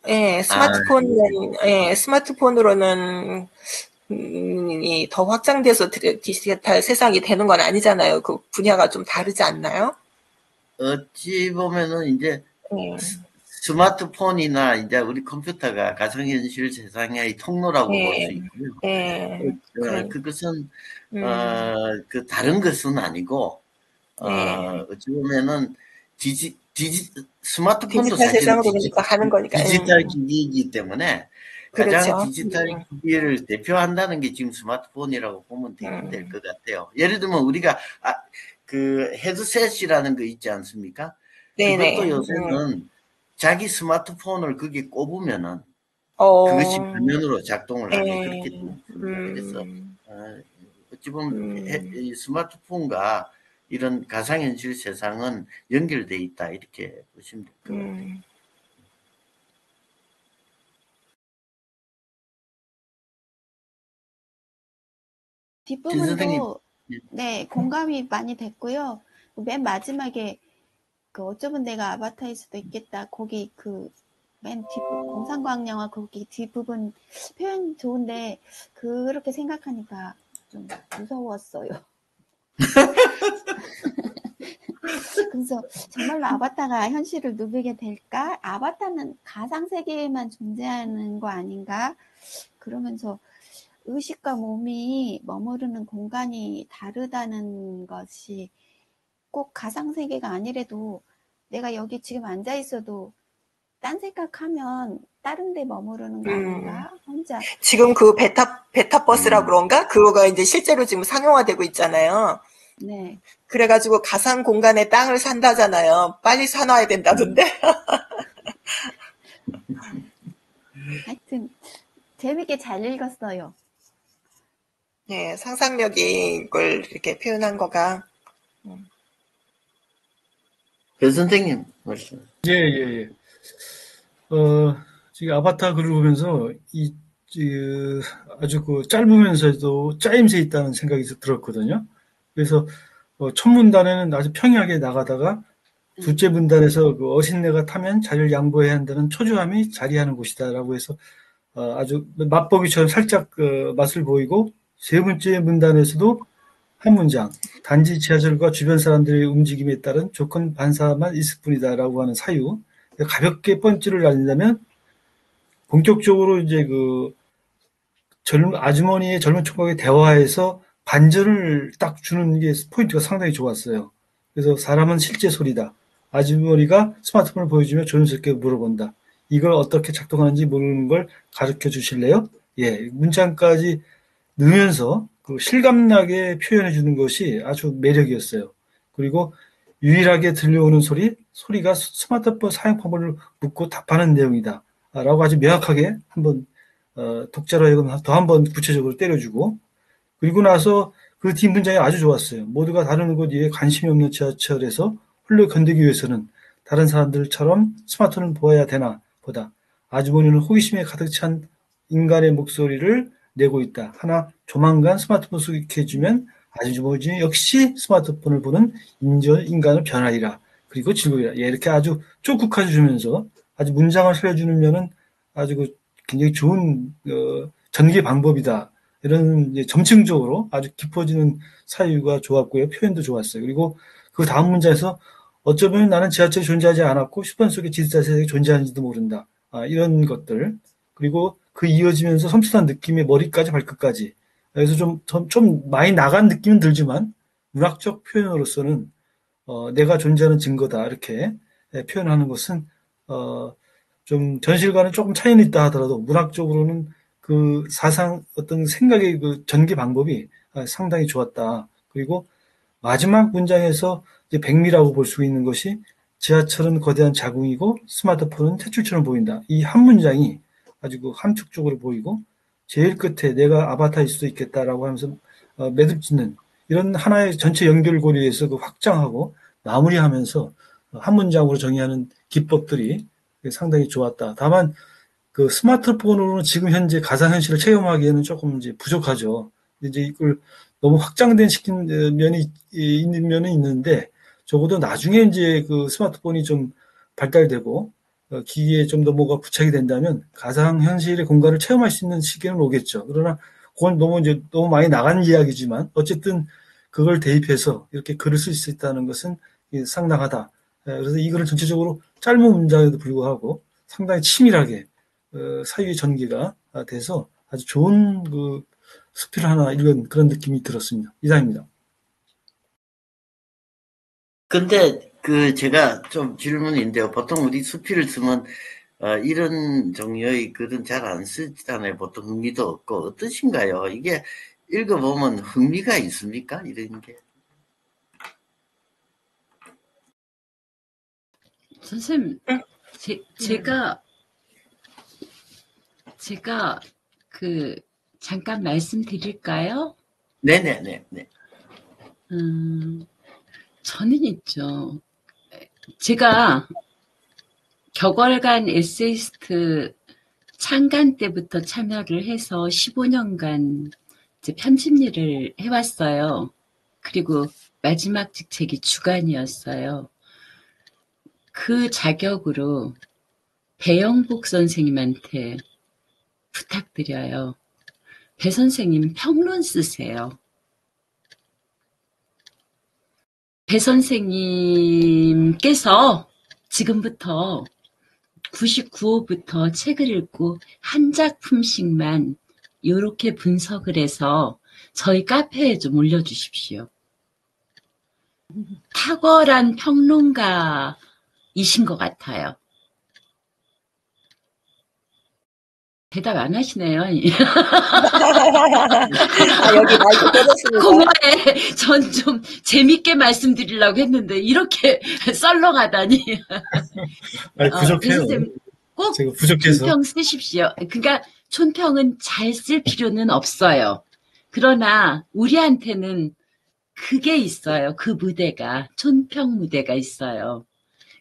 예, 스마트폰으로는 더 확장돼서 디지털 세상이 되는 건 아니잖아요. 그 분야가 좀 다르지 않나요? 어찌 보면은 이제 예, 스마트폰이나 이제 우리 컴퓨터가 가상현실 세상의 통로라고 볼 수 예, 있고요. 예, 그것은 음, 그 다른 것은 아니고 예. 어찌 보면은 스마트폰도 디지털 사실은 세상으로 그러니까 하는 거니까, 디지털 기기이기 때문에 가장 그렇죠. 디지털 기기를 대표한다는 게 지금 스마트폰이라고 보면 될 것 같아요. 예를 들면 우리가 그 헤드셋이라는 거 있지 않습니까? 그것도 네네. 요새는 자기 스마트폰을 거기에 꼽으면은 그것이 어, 화면으로 작동을 하게 예, 그렇게 되어 있습니다. 그래서 어찌 보면 음, 이 스마트폰과 이런 가상현실 세상은 연결돼 있다 이렇게 보시면 될 것 같아요. 음. 진 선생님, 뒷부분도, 네, 공감이 많이 됐고요. 맨 마지막에, 그 어쩌면 내가 아바타일 수도 있겠다. 거기 그, 맨 공상과학 영화 거기 뒷부분 표현 좋은데, 그렇게 생각하니까 좀 무서웠어요. 그래서 정말로 아바타가 현실을 누비게 될까? 아바타는 가상세계에만 존재하는 거 아닌가? 그러면서 의식과 몸이 머무르는 공간이 다르다는 것이 꼭 가상세계가 아니래도 내가 여기 지금 앉아 있어도 딴 생각하면 다른 데 머무르는 거 아닌가? 혼자. 지금 그 베타버스라고 음, 그런가? 그거가 이제 실제로 지금 상용화되고 있잖아요. 네. 그래가지고 가상 공간에 땅을 산다잖아요. 빨리 사놔야 된다던데. 하여튼 재밌게 잘 읽었어요. 네, 상상력이 이걸 이렇게 표현한 거가. 배 선생님 말씀. 예, 예, 예. 지금 아바타 글을 보면서 아주 그 짧으면서도 짜임새 있다는 생각이 들었거든요. 그래서 첫 문단에는 아주 평이하게 나가다가 둘째 문단에서 그 어신내가 타면 자리를 양보해야 한다는 초조함이 자리하는 곳이다라고 해서 아주 맛보기처럼 살짝 맛을 보이고 세 번째 문단에서도 한 문장 단지 지하철과 주변 사람들의 움직임에 따른 조건 반사만 있을 뿐이다라고 하는 사유 가볍게 펀치를 날린다면 본격적으로 이제 그 아주머니의 젊은 총각의 대화에서 반전을 딱 주는 게 포인트가 상당히 좋았어요. 그래서 사람은 실제 소리다. 아주머니가 스마트폰을 보여주며 조심스럽게 물어본다. 이걸 어떻게 작동하는지 모르는 걸 가르쳐 주실래요? 예, 문장까지 넣으면서 그 실감나게 표현해 주는 것이 아주 매력이었어요. 그리고 유일하게 들려오는 소리가 스마트폰 사용 방법을 묻고 답하는 내용이다. 라고 아주 명확하게 한번 독자로 하여금 더 한 번 구체적으로 때려주고 그리고 나서 그 뒷문장이 아주 좋았어요. 모두가 다른 곳 위에 관심이 없는 지하철에서 홀로 견디기 위해서는 다른 사람들처럼 스마트폰을 보아야 되나 보다. 아주머니는 호기심에 가득 찬 인간의 목소리를 내고 있다. 하나 조만간 스마트폰 소개해주면 아주머니 역시 스마트폰을 보는 인간을 변하리라. 그리고 즐거우리라. 예, 이렇게 아주 쪽국까지 주면서 아주 문장을 살려주는 면은 아주 굉장히 좋은 전개 방법이다. 이런 점층적으로 아주 깊어지는 사유가 좋았고요. 표현도 좋았어요. 그리고 그 다음 문장에서 어쩌면 나는 지하철이 존재하지 않았고 슈퍼 속에 디지털 세상이 존재하는지도 모른다. 이런 것들. 그리고 그 이어지면서 섬찟한 느낌의 머리까지 발끝까지. 그래서 좀 많이 나간 느낌은 들지만 문학적 표현으로서는 내가 존재하는 증거다. 이렇게 표현하는 것은 좀 전실과는 조금 차이는 있다 하더라도 문학적으로는 그 사상 어떤 생각의 그 전개 방법이 상당히 좋았다. 그리고 마지막 문장에서 이제 백미라고 볼 수 있는 것이 지하철은 거대한 자궁이고 스마트폰은 탯줄처럼 보인다. 이 한 문장이 아주 그 함축적으로 보이고 제일 끝에 내가 아바타일 수도 있겠다라고 하면서 매듭 짓는 이런 하나의 전체 연결고리에서 그 확장하고 마무리하면서 한 문장으로 정의하는 기법들이 상당히 좋았다. 다만 그 스마트폰으로는 지금 현재 가상현실을 체험하기에는 조금 이제 부족하죠. 이제 이걸 너무 확장된 시킨 면이 있는 면은 있는데 적어도 나중에 이제 그 스마트폰이 좀 발달되고 기기에 좀 더 뭐가 부착이 된다면 가상현실의 공간을 체험할 수 있는 시기는 오겠죠. 그러나 그건 너무 많이 나간 이야기지만 어쨌든 그걸 대입해서 이렇게 글을 쓸 수 있다는 것은 상당하다. 그래서 이 글은 전체적으로 짧은 문장에도 불구하고 상당히 치밀하게 사유의 전개가 돼서 아주 좋은 그 수필 하나 읽은 그런 느낌이 들었습니다. 이상입니다. 근데 제가 좀 질문인데요. 보통 우리 수필을 쓰면 이런 종류의 글은 잘 안 쓰잖아요. 보통 흥미도 없고. 어떠신가요? 이게 읽어보면 흥미가 있습니까? 이런 게. 선생님, 제가 잠깐 말씀드릴까요? 네네네. 저는 있죠. 제가 격월간 에세이스트 창간 때부터 참여를 해서 15년간 이제 편집 일을 해왔어요. 그리고 마지막 직책이 주간이었어요. 그 자격으로 배영복 선생님한테 부탁드려요. 배 선생님 평론 쓰세요. 배 선생님께서 지금부터 99호부터 책을 읽고 한 작품씩만 이렇게 분석을 해서 저희 카페에 좀 올려주십시오. 탁월한 평론가이신 것 같아요. 대답 안 하시네요. 여기 마이크 꽂았습니다. 고마해. 전 좀 재밌게 말씀드리려고 했는데 이렇게 썰렁하다니. 부족해요. 꼭 제가 부족해서. 촌평 쓰십시오. 그러니까 촌평은 잘 쓸 필요는 없어요. 그러나 우리한테는 그게 있어요. 그 무대가, 촌평 무대가 있어요.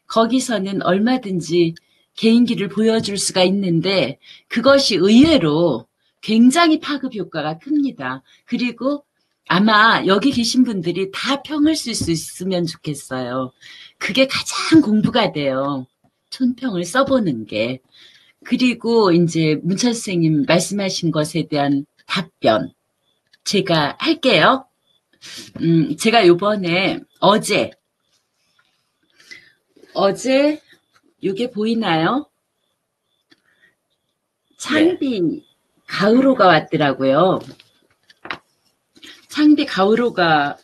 거기서는 얼마든지 개인기를 보여줄 수가 있는데 그것이 의외로 굉장히 파급 효과가 큽니다. 그리고 아마 여기 계신 분들이 다 평을 쓸 수 있으면 좋겠어요. 그게 가장 공부가 돼요. 촌평을 써보는 게. 그리고 이제 문찬 선생님 말씀하신 것에 대한 답변 제가 할게요. 제가 요번에 어제 이게 보이나요? 창비 가을호가 왔더라고요. 창비 가을호가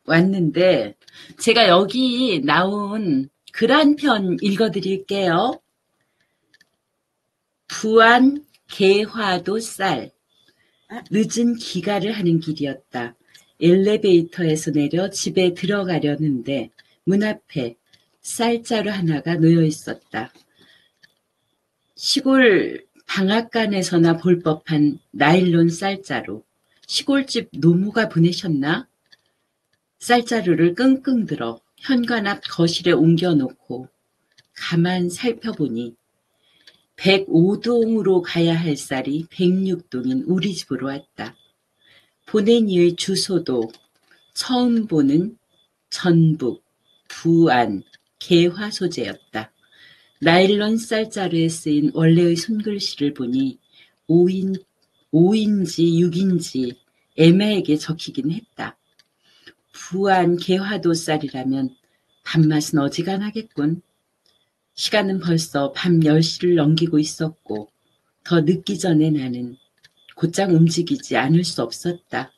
왔는데 제가 여기 나온 글 한 편 읽어드릴게요. 부안 개화도 쌀. 늦은 기가를 하는 길이었다. 엘리베이터에서 내려 집에 들어가려는데 문 앞에 쌀자루 하나가 놓여 있었다. 시골 방앗간에서나 볼 법한 나일론 쌀자루. 시골집 노무가 보내셨나? 쌀자루를 끙끙 들어 현관 앞 거실에 옮겨놓고 가만 살펴보니 105동으로 가야 할 쌀이 106동인 우리 집으로 왔다. 보낸 이의 주소도 처음 보는 전북, 부안, 개화 소재였다. 나일론 쌀자루에 쓰인 원래의 손글씨를 보니 5인지 6인지 애매하게 적히긴 했다. 부안 개화도 쌀이라면 밥맛은 어지간하겠군. 시간은 벌써 밤 10시를 넘기고 있었고 더 늦기 전에 나는 곧장 움직이지 않을 수 없었다.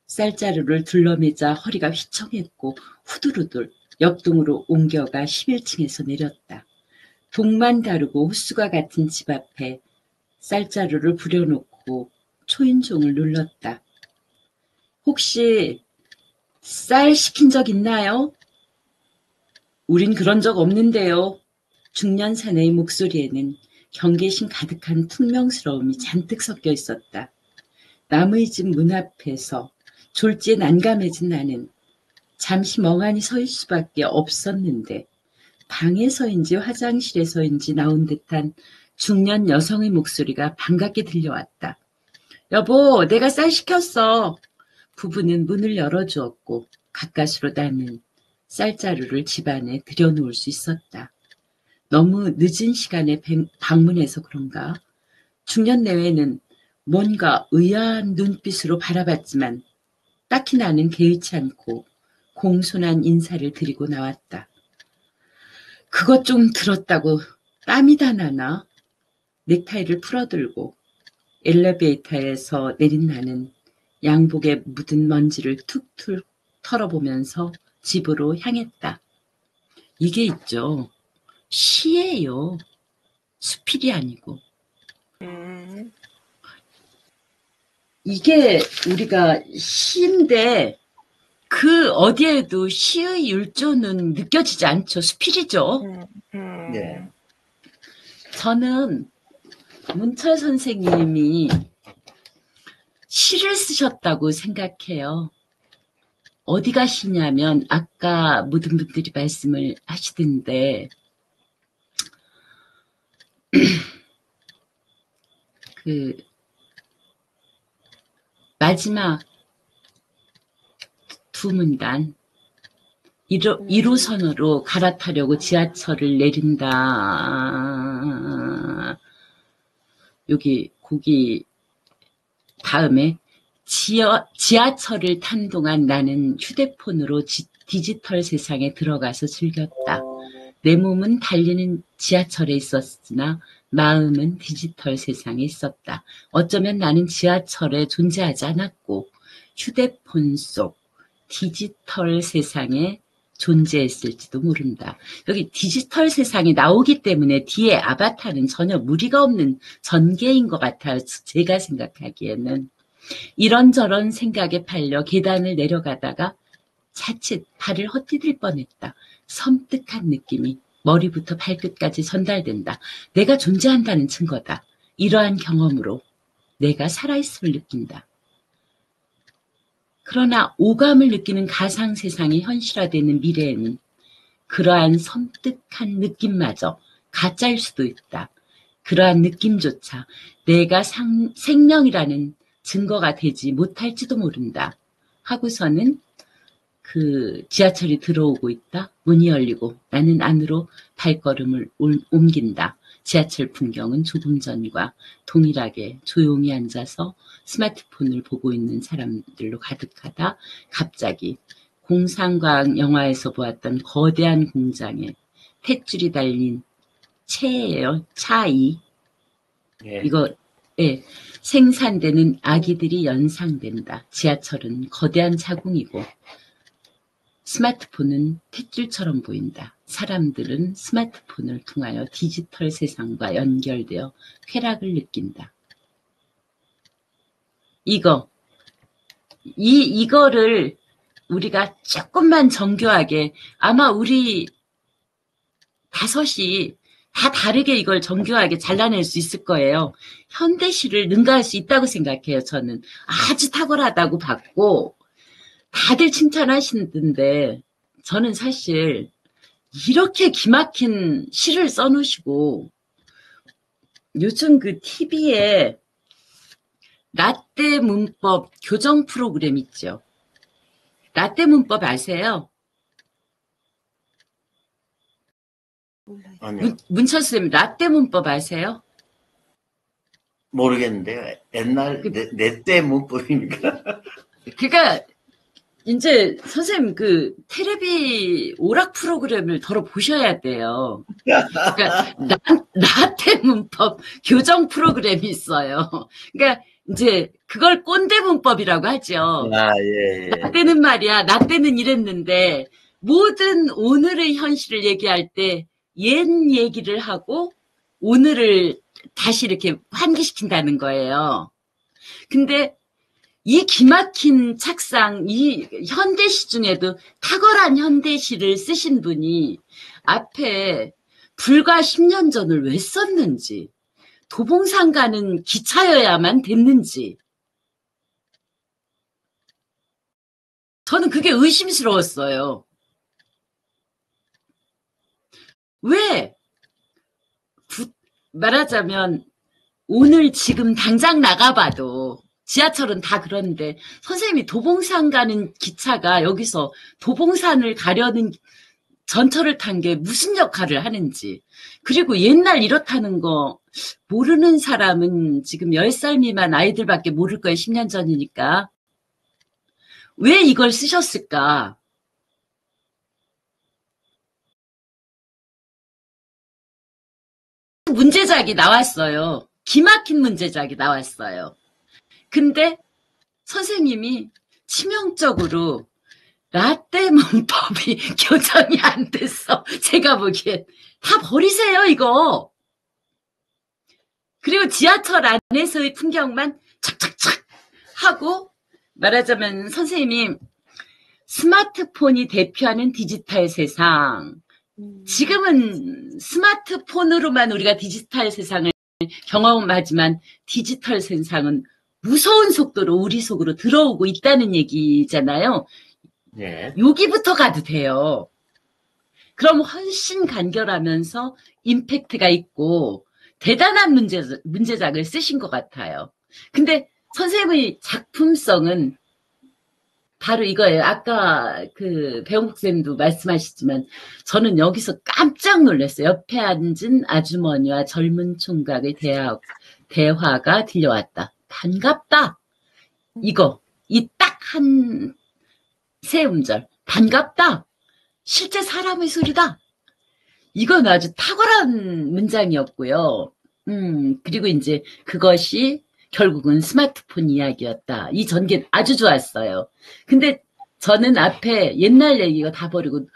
쌀자루를 둘러매자 허리가 휘청했고 후두루들 옆동으로 옮겨가 11층에서 내렸다. 동만 다르고 호수가 같은 집 앞에 쌀자루를 부려놓고 초인종을 눌렀다. 혹시 쌀 시킨 적 있나요? 우린 그런 적 없는데요. 중년 사내의 목소리에는 경계심 가득한 퉁명스러움이 잔뜩 섞여 있었다. 남의 집 문 앞에서 졸지에 난감해진 나는 잠시 멍하니 서 있을 수밖에 없었는데 방에서인지 화장실에서인지 나온 듯한 중년 여성의 목소리가 반갑게 들려왔다. 여보, 내가 쌀 시켰어. 부부는 문을 열어주었고 가까스로 나는 쌀자루를 집안에 들여놓을 수 있었다. 너무 늦은 시간에 방문해서 그런가? 중년 내외는 뭔가 의아한 눈빛으로 바라봤지만 딱히 나는 개의치 않고 공손한 인사를 드리고 나왔다. 그것 좀 들었다고 땀이 다 나나? 넥타이를 풀어들고 엘리베이터에서 내린 나는 양복에 묻은 먼지를 툭툭 털어보면서 집으로 향했다. 이게 있죠. 시예요. 수필이 아니고. 이게 우리가 시인데 그 어디에도 시의 율조는 느껴지지 않죠. 수필이죠. 네. 저는 문철 선생님이 시를 쓰셨다고 생각해요. 어디 가시냐면 아까 모든 분들이 말씀을 하시던데 그 마지막 두 문단 1호선으로 갈아타려고 지하철을 내린다. 여기 거기 다음에 지하철을 탄 동안 나는 휴대폰으로 디지털 세상에 들어가서 즐겼다. 내 몸은 달리는 지하철에 있었으나 마음은 디지털 세상에 있었다. 어쩌면 나는 지하철에 존재하지 않았고 휴대폰 속 디지털 세상에 존재했을지도 모른다. 여기 디지털 세상이 나오기 때문에 뒤에 아바타는 전혀 무리가 없는 전개인 것 같아요. 제가 생각하기에는. 이런저런 생각에 팔려 계단을 내려가다가 자칫 발을 헛디딜 뻔했다. 섬뜩한 느낌이 머리부터 발끝까지 전달된다. 내가 존재한다는 증거다. 이러한 경험으로 내가 살아있음을 느낀다. 그러나 오감을 느끼는 가상 세상이 현실화되는 미래에는 그러한 섬뜩한 느낌마저 가짜일 수도 있다. 그러한 느낌조차 내가 생명이라는 증거가 되지 못할지도 모른다. 하고서는 그 지하철이 들어오고 있다. 문이 열리고 나는 안으로 발걸음을 옮긴다. 지하철 풍경은 조금 전과 동일하게 조용히 앉아서 스마트폰을 보고 있는 사람들로 가득하다. 갑자기 공상과학 영화에서 보았던 거대한 공장에 탯줄이 달린 채예요. 차이. 예. 이거 생산되는 아기들이 연상된다. 지하철은 거대한 자궁이고 스마트폰은 탯줄처럼 보인다. 사람들은 스마트폰을 통하여 디지털 세상과 연결되어 쾌락을 느낀다. 이거를 우리가 조금만 정교하게 아마 우리 다섯이 다 다르게 이걸 정교하게 잘라낼 수 있을 거예요. 현대시를 능가할 수 있다고 생각해요. 저는 아주 탁월하다고 봤고 다들 칭찬하시는데 저는 사실 이렇게 기막힌 시를 써놓으시고 요즘 그 TV에 라떼 문법 교정 프로그램 있죠. 라떼 문법 아세요? 아니요. 문철 선생님 라떼 문법 아세요? 모르겠는데요. 옛날 내 때 문법이니까. 그러니까 이제 선생님 그 테레비 오락 프로그램을 덜어 보셔야 돼요. 그러니까 라떼 문법 교정 프로그램이 있어요. 그러니까 이제 그걸 꼰대 문법이라고 하죠. 아, 예. 라떼는 말이야. 라떼는 이랬는데 모든 오늘의 현실을 얘기할 때 옛 얘기를 하고 오늘을 다시 이렇게 환기시킨다는 거예요. 근데 이 기막힌 착상, 이 현대시 중에도 탁월한 현대시를 쓰신 분이 앞에 불과 10년 전을 왜 썼는지, 도봉산 가는 기차여야만 됐는지, 저는 그게 의심스러웠어요. 왜 말하자면 오늘 지금 당장 나가봐도 지하철은 다 그런데 선생님이 도봉산 가는 기차가 여기서 도봉산을 가려는 전철을 탄 게 무슨 역할을 하는지, 그리고 옛날 이렇다는 거 모르는 사람은 지금 10살 미만 아이들밖에 모를 거예요. 10년 전이니까. 왜 이걸 쓰셨을까? 문제작이 나왔어요. 기막힌 문제작이 나왔어요. 근데 선생님이 치명적으로 라떼 문법이 교정이 안 됐어. 제가 보기엔. 다 버리세요, 이거. 그리고 지하철 안에서의 풍경만 착착착 하고, 말하자면 선생님이 스마트폰이 대표하는 디지털 세상. 지금은 스마트폰으로만 우리가 디지털 세상을 경험하지만 디지털 세상은 무서운 속도로 우리 속으로 들어오고 있다는 얘기잖아요. 네. 여기부터 가도 돼요. 그럼 훨씬 간결하면서 임팩트가 있고 대단한 문제작을 쓰신 것 같아요. 근데 선생님의 작품성은 바로 이거예요. 아까 그 배용복쌤도 말씀하시지만 저는 여기서 깜짝 놀랐어요. 옆에 앉은 아주머니와 젊은 총각의 대화가 들려왔다. 반갑다. 이거 이 딱 한 세 음절. 반갑다. 실제 사람의 소리다. 이건 아주 탁월한 문장이었고요. 그리고 이제 그것이 결국은 스마트폰 이야기였다. 이 전개 아주 좋았어요. 근데 저는 앞에 옛날 얘기가 다 버리고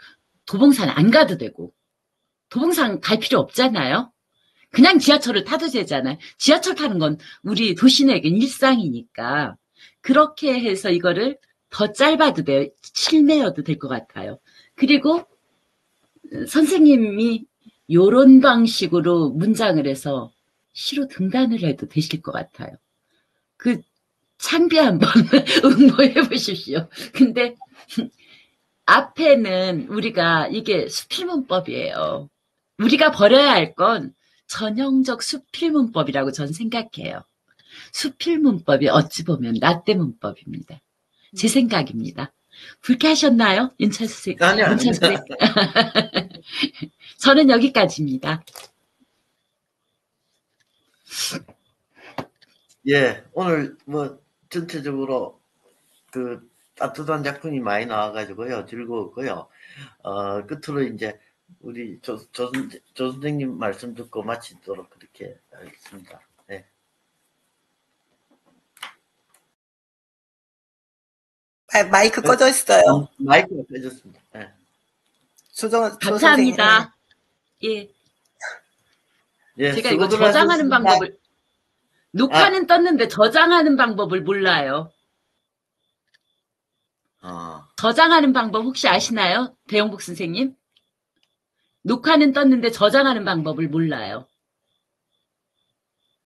도봉산 안 가도 되고 도봉산 갈 필요 없잖아요. 그냥 지하철을 타도 되잖아요. 지하철 타는 건 우리 도시인에겐 일상이니까 그렇게 해서 이거를 더 짧아도 돼요. 실매여도 될 것 같아요. 그리고 선생님이 요런 방식으로 문장을 해서 시로 등단을 해도 되실 것 같아요. 그 창비 한번 응모해 보십시오. 근데 앞에는 우리가 이게 수필문법이에요. 우리가 버려야 할 건 전형적 수필문법이라고 전 생각해요. 수필문법이 어찌 보면 라떼 문법입니다. 제 생각입니다. 불쾌하셨나요? 윤철수 아니요. 저는 여기까지입니다. 예, 오늘 뭐 전체적으로 그 따뜻한 작품이 많이 나와가지고요. 즐거웠고요. 끝으로 이제 우리 조 선생님 말씀 듣고 마치도록 그렇게 하겠습니다. 네. 마이크 꺼져 있어요. 마이크가 꺼졌습니다. 네. 감사합니다. 예. 예, 제가 이거 저장하는 방법을 녹화는 떴는데 저장하는 방법을 몰라요. 저장하는 방법 혹시 아시나요? 배용복 선생님? 녹화는 떴는데 저장하는 방법을 몰라요.